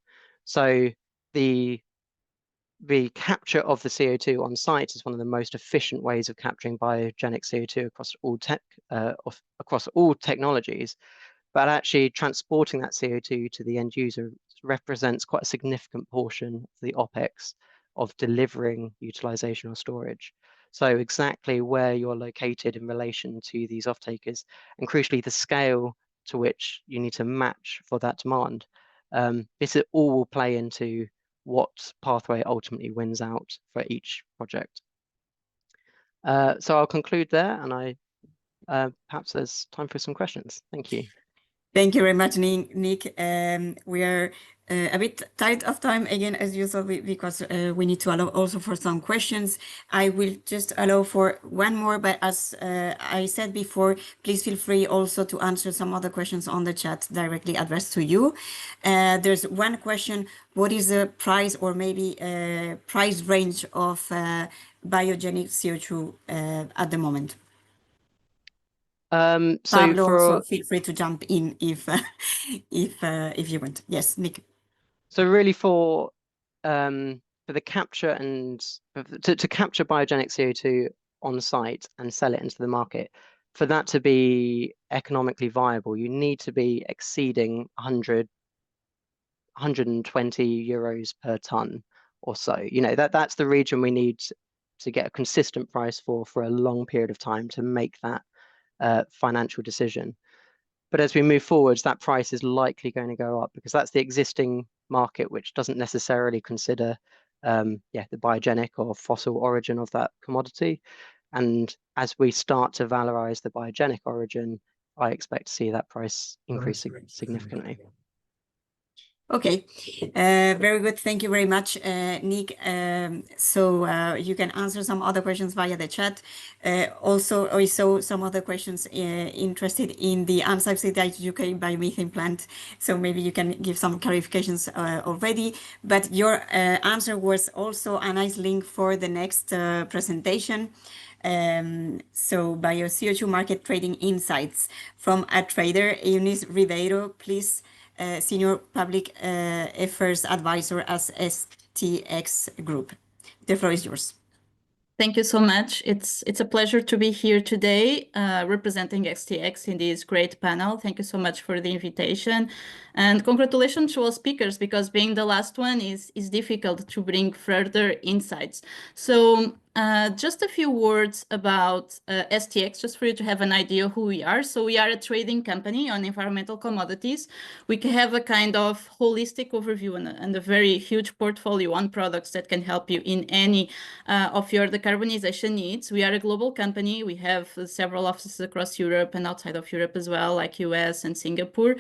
So the capture of the CO2 on site is one of the most efficient ways of capturing biogenic CO2 across all technologies. But actually transporting that CO2 to the end user represents quite a significant portion of the OPEX of delivering utilization or storage. So exactly where you're located in relation to these off-takers, and crucially the scale to which you need to match for that demand. This all will play into what pathway ultimately wins out for each project. So I'll conclude there, and perhaps there's time for some questions. Thank you. Thank you very much, Nick. We are a bit tight of time again, as usual, because we need to allow also for some questions. I will just allow for one more, but as I said before, please feel free also to answer some other questions on the chat directly addressed to you. There's one question: what is the price or maybe price range of biogenic CO2 at the moment? Pablo, so feel free to jump in if you want. Yes, Nick. So really for for the capture and to capture biogenic CO2 on site and sell it into the market, for that to be economically viable, you need to be exceeding 120 euros per ton or so. You know, that's the region we need to get a consistent price for a long period of time to make that financial decision. But as we move forwards, that price is likely going to go up because that's the existing market, which doesn't necessarily consider the biogenic or fossil origin of that commodity. And as we start to valorize the biogenic origin, I expect to see that price increase significantly. Okay, very good. Thank you very much, Nick. So you can answer some other questions via the chat. Also, I saw some other questions interested in the unsubsidized UK biomethane plant. So maybe you can give some clarifications already. But your answer was also a nice link for the next presentation. So Bio-CO₂ market trading insights from a trader, Eunice Ribeiro, please. Senior Public Affairs Advisor at STX Group. The floor is yours. Thank you so much. It's a pleasure to be here today representing STX in this great panel. Thank you so much for the invitation. And congratulations to all speakers, because being the last one is difficult to bring further insights. So just a few words about STX, just for you to have an idea who we are. So we are a trading company on environmental commodities. We can have a kind of holistic overview and a very huge portfolio on products that can help you in any of your decarbonization needs. We are a global company. We have several offices across Europe and outside of Europe as well, like US and Singapore.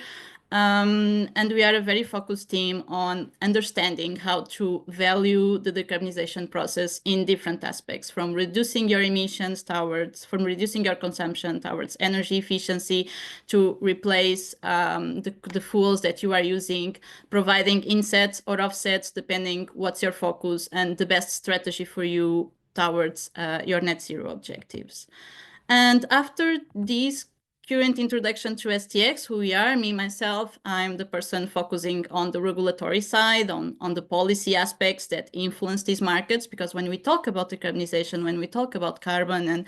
And we are a very focused team on understanding how to value the decarbonization process in different aspects, from reducing your emissions from reducing your consumption towards energy efficiency, to replace the fuels that you are using, providing insets or offsets, depending what's your focus and the best strategy for you towards your net zero objectives. And after these current introduction to STX, who we are, myself, I'm the person focusing on the regulatory side, on the policy aspects that influence these markets, because when we talk about decarbonization, when we talk about carbon and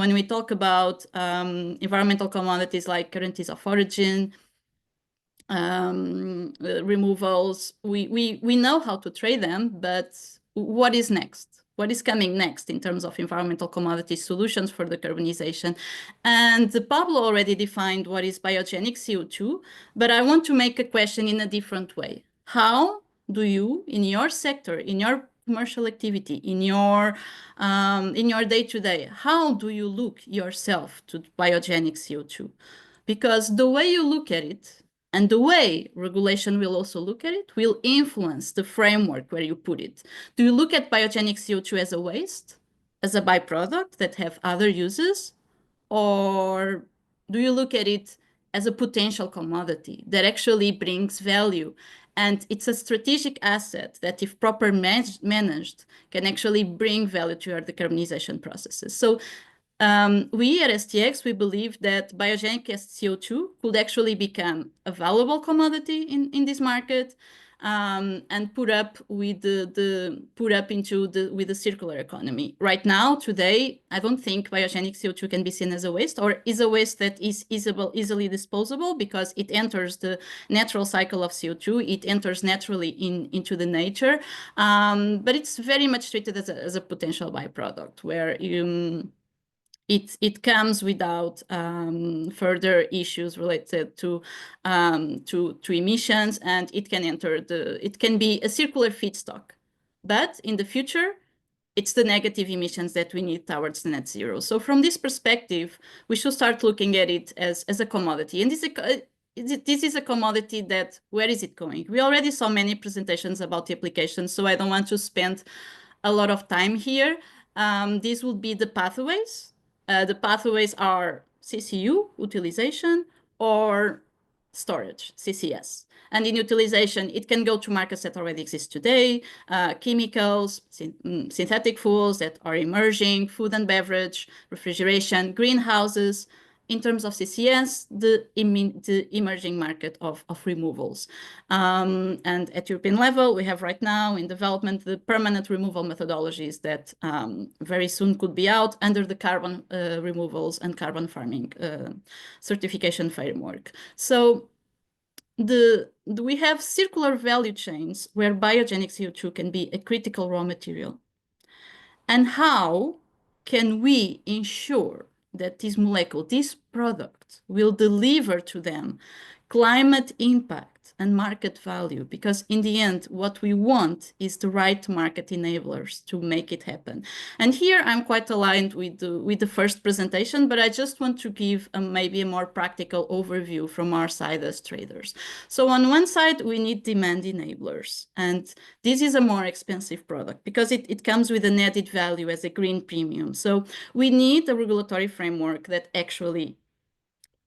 when we talk about environmental commodities like guarantees of origin, removals, we know how to trade them, but what is next? What is coming next in terms of environmental commodity solutions for decarbonization? And Pablo already defined what is biogenic CO2, but I want to make a question in a different way. How do you, in your sector, in your commercial activity, in your day-to-day, how do you look yourself to biogenic CO2? Because the way you look at it, and the way regulation will also look at it, will influence the framework where you put it. Do you look at biogenic CO2 as a waste, as a byproduct that have other uses? Or do you look at it as a potential commodity that actually brings value? And it's a strategic asset that, if properly managed, can actually bring value to your decarbonization processes. So we at STX, we believe that biogenic CO2 could actually become a valuable commodity in this market, and put up with the circular economy. Right now, today, I don't think biogenic CO2 can be seen as a waste, or is a waste that is easily disposable, because it enters the natural cycle of CO2. It enters naturally into the nature, but it's very much treated as a potential byproduct, where it comes without further issues related to emissions, and it can be a circular feedstock. But in the future, it's the negative emissions that we need towards the net zero. So from this perspective, we should start looking at it as a commodity. And this is a commodity that, where is it going? We already saw many presentations about the applications, so I don't want to spend a lot of time here. These would be the pathways. The pathways are CCU, utilization, or storage, CCS. And in utilization, it can go to markets that already exist today, chemicals, synthetic fuels that are emerging, food and beverage, refrigeration, greenhouses. in terms of CCS, the emerging market of removals. And at European level, we have right now in development the permanent removal methodologies that very soon could be out under the carbon removals and carbon farming certification framework. So we have circular value chains where biogenic CO2 can be a critical raw material. And how can we ensure that this molecule, this product, will deliver to them climate impact and market value? Because in the end, what we want is the right market enablers to make it happen. And here I'm quite aligned with the first presentation, but I just want to give maybe a more practical overview from our side as traders. So on one side, we need demand enablers. And this is a more expensive product because it comes with an added value as a green premium. So we need a regulatory framework that actually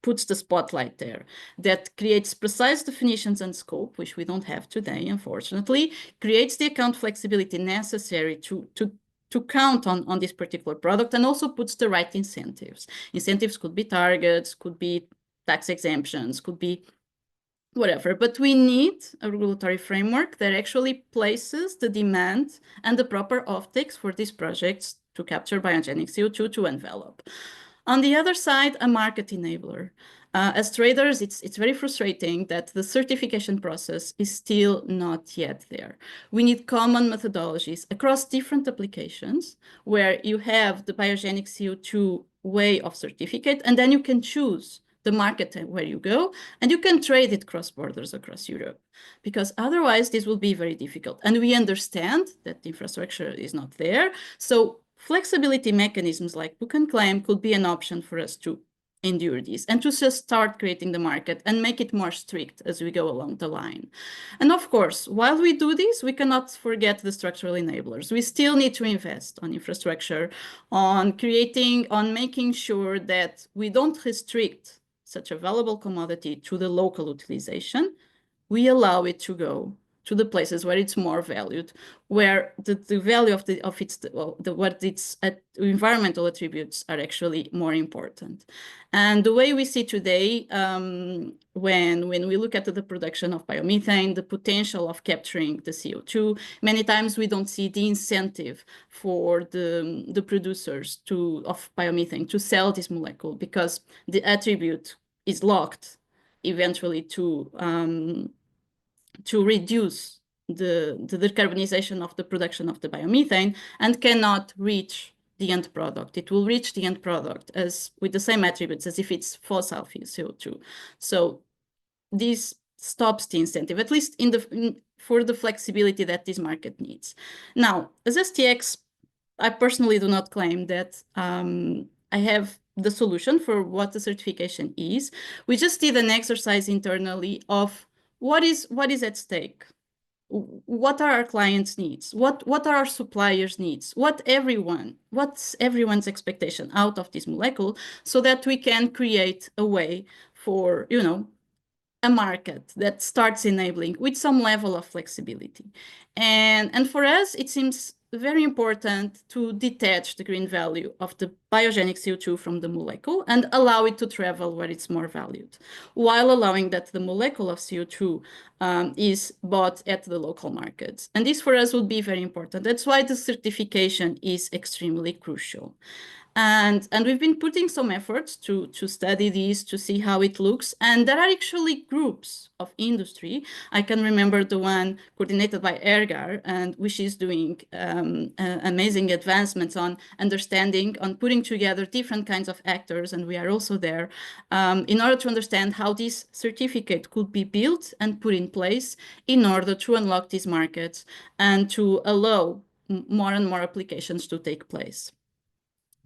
puts the spotlight there, that creates precise definitions and scope, which we don't have today, unfortunately, creates the account flexibility necessary to count on this particular product, and also puts the right incentives. Incentives could be targets, could be tax exemptions, could be whatever, but we need a regulatory framework that actually places the demand and the proper offtakes for these projects to capture biogenic CO2 to envelop. On the other side, a market enabler. As traders, it's very frustrating that the certification process is still not yet there. We need common methodologies across different applications where you have the biogenic CO2 way of certificate, and then you can choose the market where you go, and you can trade it cross borders across Europe, because otherwise this will be very difficult. And we understand that the infrastructure is not there. So flexibility mechanisms like book and claim could be an option for us to endure this and to just start creating the market and make it more strict as we go along the line. And of course, while we do this, we cannot forget the structural enablers. We still need to invest on infrastructure, on making sure that we don't restrict such a valuable commodity to the local utilization. We allow it to go to the places where it's more valued, where the value of its environmental attributes are actually more important. And the way we see today, when we look at the production of biomethane, the potential of capturing the CO2, many times we don't see the incentive for the producers of biomethane to sell this molecule, because the attribute is locked eventually to reduce the decarbonization of the production of the biomethane, and cannot reach the end product. It will reach the end product as with the same attributes as if it's fossil fuel CO2. So this stops the incentive, at least for the flexibility that this market needs. Now, as STX, I personally do not claim that I have the solution for what the certification is. We just did an exercise internally of what is at stake? What are our clients' needs? What are our suppliers' needs? What's everyone's expectation out of this molecule, so that we can create a way for, a market that starts enabling with some level of flexibility. And for us, it seems very important to detach the green value of the biogenic CO2 from the molecule and allow it to travel where it's more valued, while allowing that the molecule of CO2 is bought at the local markets. And this for us would be very important. That's why the certification is extremely crucial. And we've been putting some efforts to study this, to see how it looks. And there are actually groups of industry. I can remember the one coordinated by Ergar, and which is doing amazing advancements on understanding, on putting together different kinds of actors. And we are also there in order to understand how this certificate could be built and put in place in order to unlock these markets and to allow more and more applications to take place.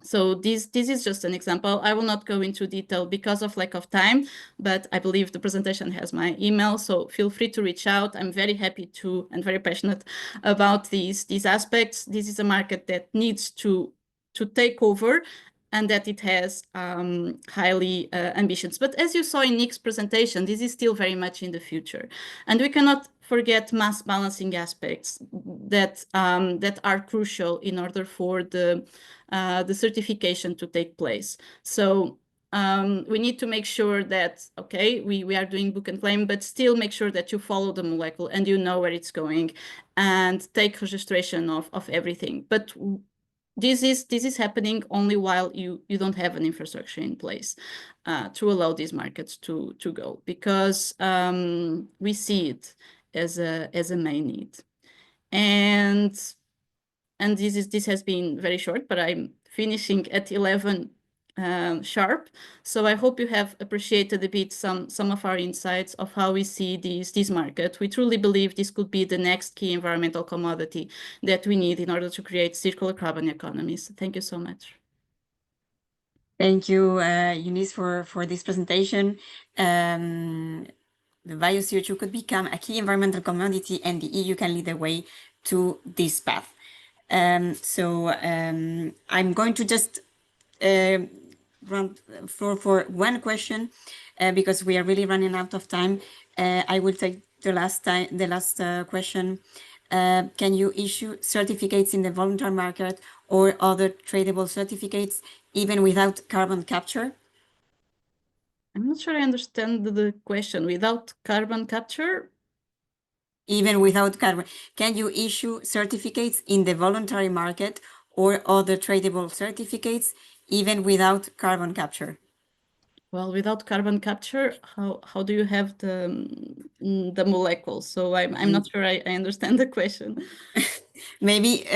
So this is just an example. I will not go into detail because of lack of time, but I believe the presentation has my email, so feel free to reach out. I'm very happy to and very passionate about these aspects. This is a market that needs to take over, and that it has highly ambitions. But as you saw in Nick's presentation, this is still very much in the future. And we cannot forget mass balancing aspects that are crucial in order for the certification to take place. So we need to make sure that, okay, we are doing book and claim, but still make sure that you follow the molecule and you know where it's going and take registration of everything. But this is happening only while you don't have an infrastructure in place to allow these markets to go, because we see it as a main need. And this has been very short, but I'm finishing at 11 sharp. So I hope you have appreciated a bit some of our insights of how we see this market. We truly believe this could be the next key environmental commodity that we need in order to create circular carbon economies. Thank you so much. Thank you, Eunice, for this presentation. The Bio-CO₂ could become a key environmental commodity, and the EU can lead the way to this path. I'm going to just run for one question because we are really running out of time. I will take the last question. Can you issue certificates in the voluntary market or other tradable certificates even without carbon capture? I'm not sure I understand the question. Without carbon capture? Even without carbon, can you issue certificates in the voluntary market or other tradable certificates even without carbon capture? Well, without carbon capture, how do you have the molecules? So I'm not sure I understand the question. Maybe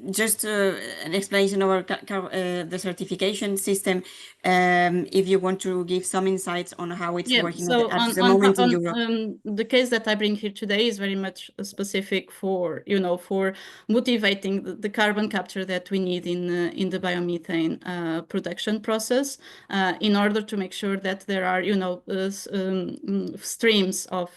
just an explanation of the certification system, if you want to give some insights on how it's working at the moment in Europe. The case that I bring here today is very much specific for, for motivating the carbon capture that we need in the biomethane production process in order to make sure that there are, streams of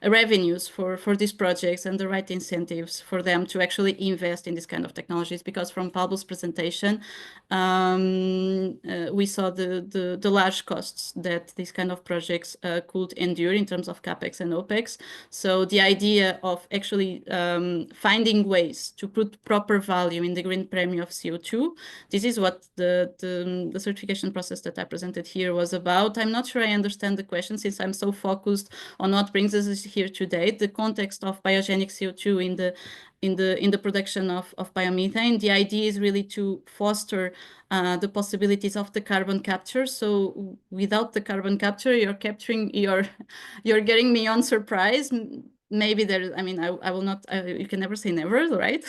revenues for these projects and the right incentives for them to actually invest in this kind of technologies. Because from Pablo's presentation, we saw the large costs that these kind of projects could endure in terms of CapEx and OpEx. So the idea of actually finding ways to put proper value in the green premium of CO2, this is what the certification process that I presented here was about. I'm not sure I understand the question, since I'm so focused on what brings us here today, the context of biogenic CO2 in the production of biomethane. The idea is really to foster the possibilities of the carbon capture. So without the carbon capture, you're getting me on surprise. Maybe there, I will not, you can never say never, right?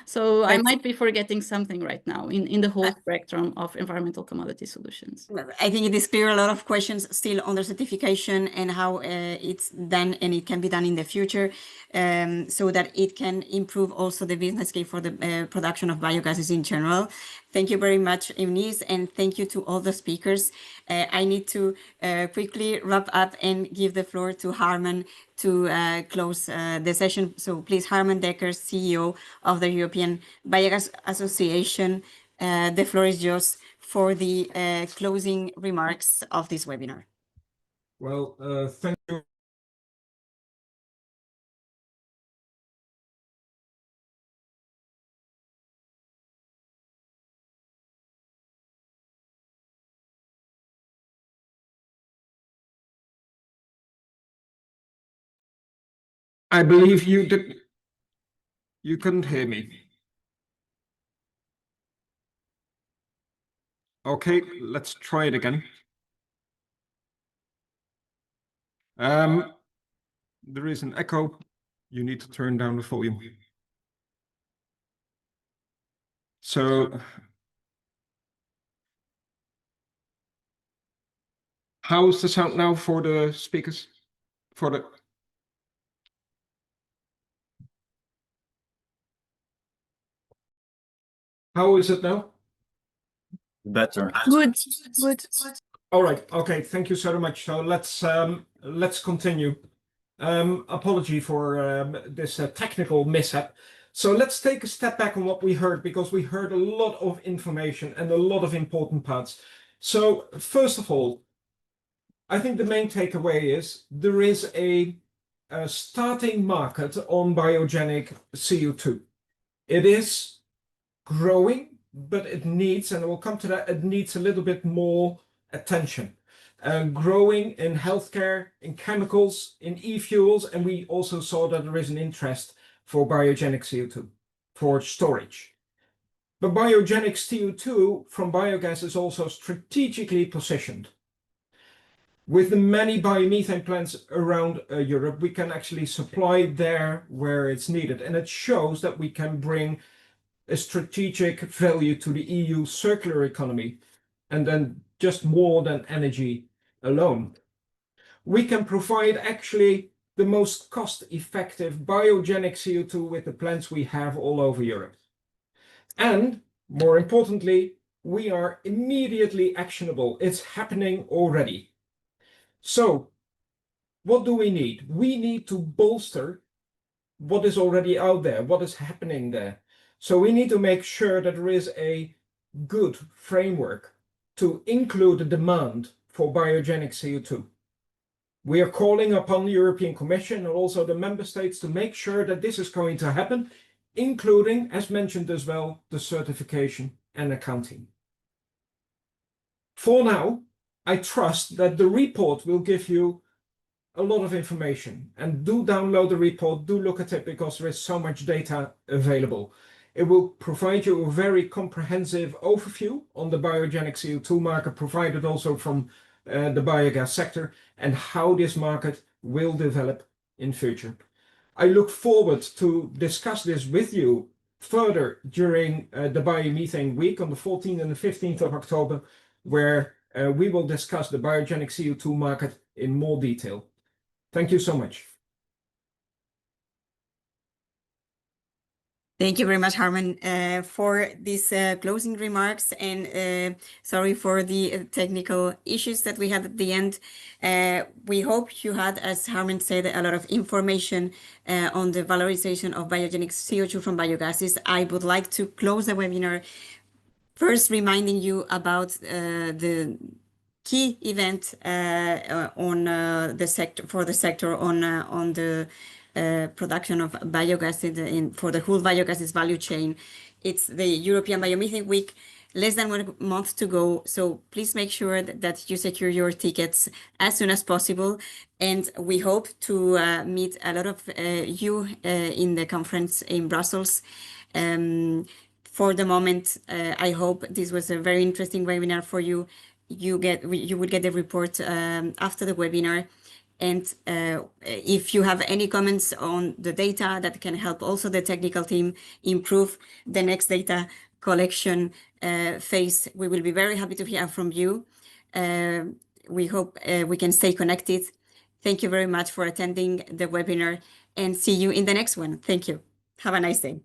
So I might be forgetting something right now in the whole spectrum of environmental commodity solutions. I think it is clear a lot of questions still on the certification and how it's done, and it can be done in the future, so that it can improve also the business case for the production of biogases in general. Thank you very much, Eunice, and thank you to all the speakers. I need to quickly wrap up and give the floor to Harmen to close the session. So please, Harmen Dekker, CEO of the European Biogas Association, the floor is yours for the closing remarks of this webinar. Well, thank you. I believe you couldn't hear me. Okay, let's try it again. There is an echo. You need to turn down the volume. So, how is the sound now for the speakers? How is it now? Better. Good. All right. Okay. Thank you so much. So let's continue. Apology for this technical mishap. So let's take a step back on what we heard, because we heard a lot of information and a lot of important parts. So first of all, I think the main takeaway is there is a starting market on biogenic CO2. It is growing, but it needs, and we'll come to that, it needs a little bit more attention. Growing in healthcare, in chemicals, in e-fuels, and we also saw that there is an interest for biogenic CO2 for storage. But biogenic CO2 from biogas is also strategically positioned. With the many biomethane plants around Europe, we can actually supply there where it's needed. And it shows that we can bring a strategic value to the EU circular economy, and then just more than energy alone. We can provide actually the most cost-effective biogenic CO2 with the plants we have all over Europe. And more importantly, we are immediately actionable. It's happening already. So what do we need? We need to bolster what is already out there, what is happening there. So we need to make sure that there is a good framework to include the demand for biogenic CO2. We are calling upon the European Commission and also the member states to make sure that this is going to happen, including, as mentioned as well, the certification and accounting. For now, I trust that the report will give you a lot of information, and do download the report, do look at it, because there is so much data available. It will provide you a very comprehensive overview on the biogenic CO2 market, provided also from the biogas sector, and how this market will develop in future. I look forward to discuss this with you further during the biomethane week on the 14th and the 15th of October, where we will discuss the biogenic CO2 market in more detail. Thank you so much. Thank you very much, Harmen, for these closing remarks, and sorry for the technical issues that we had at the end. We hope you had, as Harmen said, a lot of information on the valorization of biogenic CO2 from biogases. I would like to close the webinar first reminding you about the key event on the sector for the sector on the production of biogas for the whole biogases value chain. It's the European Biomethane Week, less than 1 month to go. So please make sure that you secure your tickets as soon as possible. And we hope to meet a lot of you in the conference in Brussels. For the moment, I hope this was a very interesting webinar for you. You would get the report after the webinar. And if you have any comments on the data that can help also the technical team improve the next data collection phase, we will be very happy to hear from you. We hope we can stay connected. Thank you very much for attending the webinar, and see you in the next one. Thank you. Have a nice day.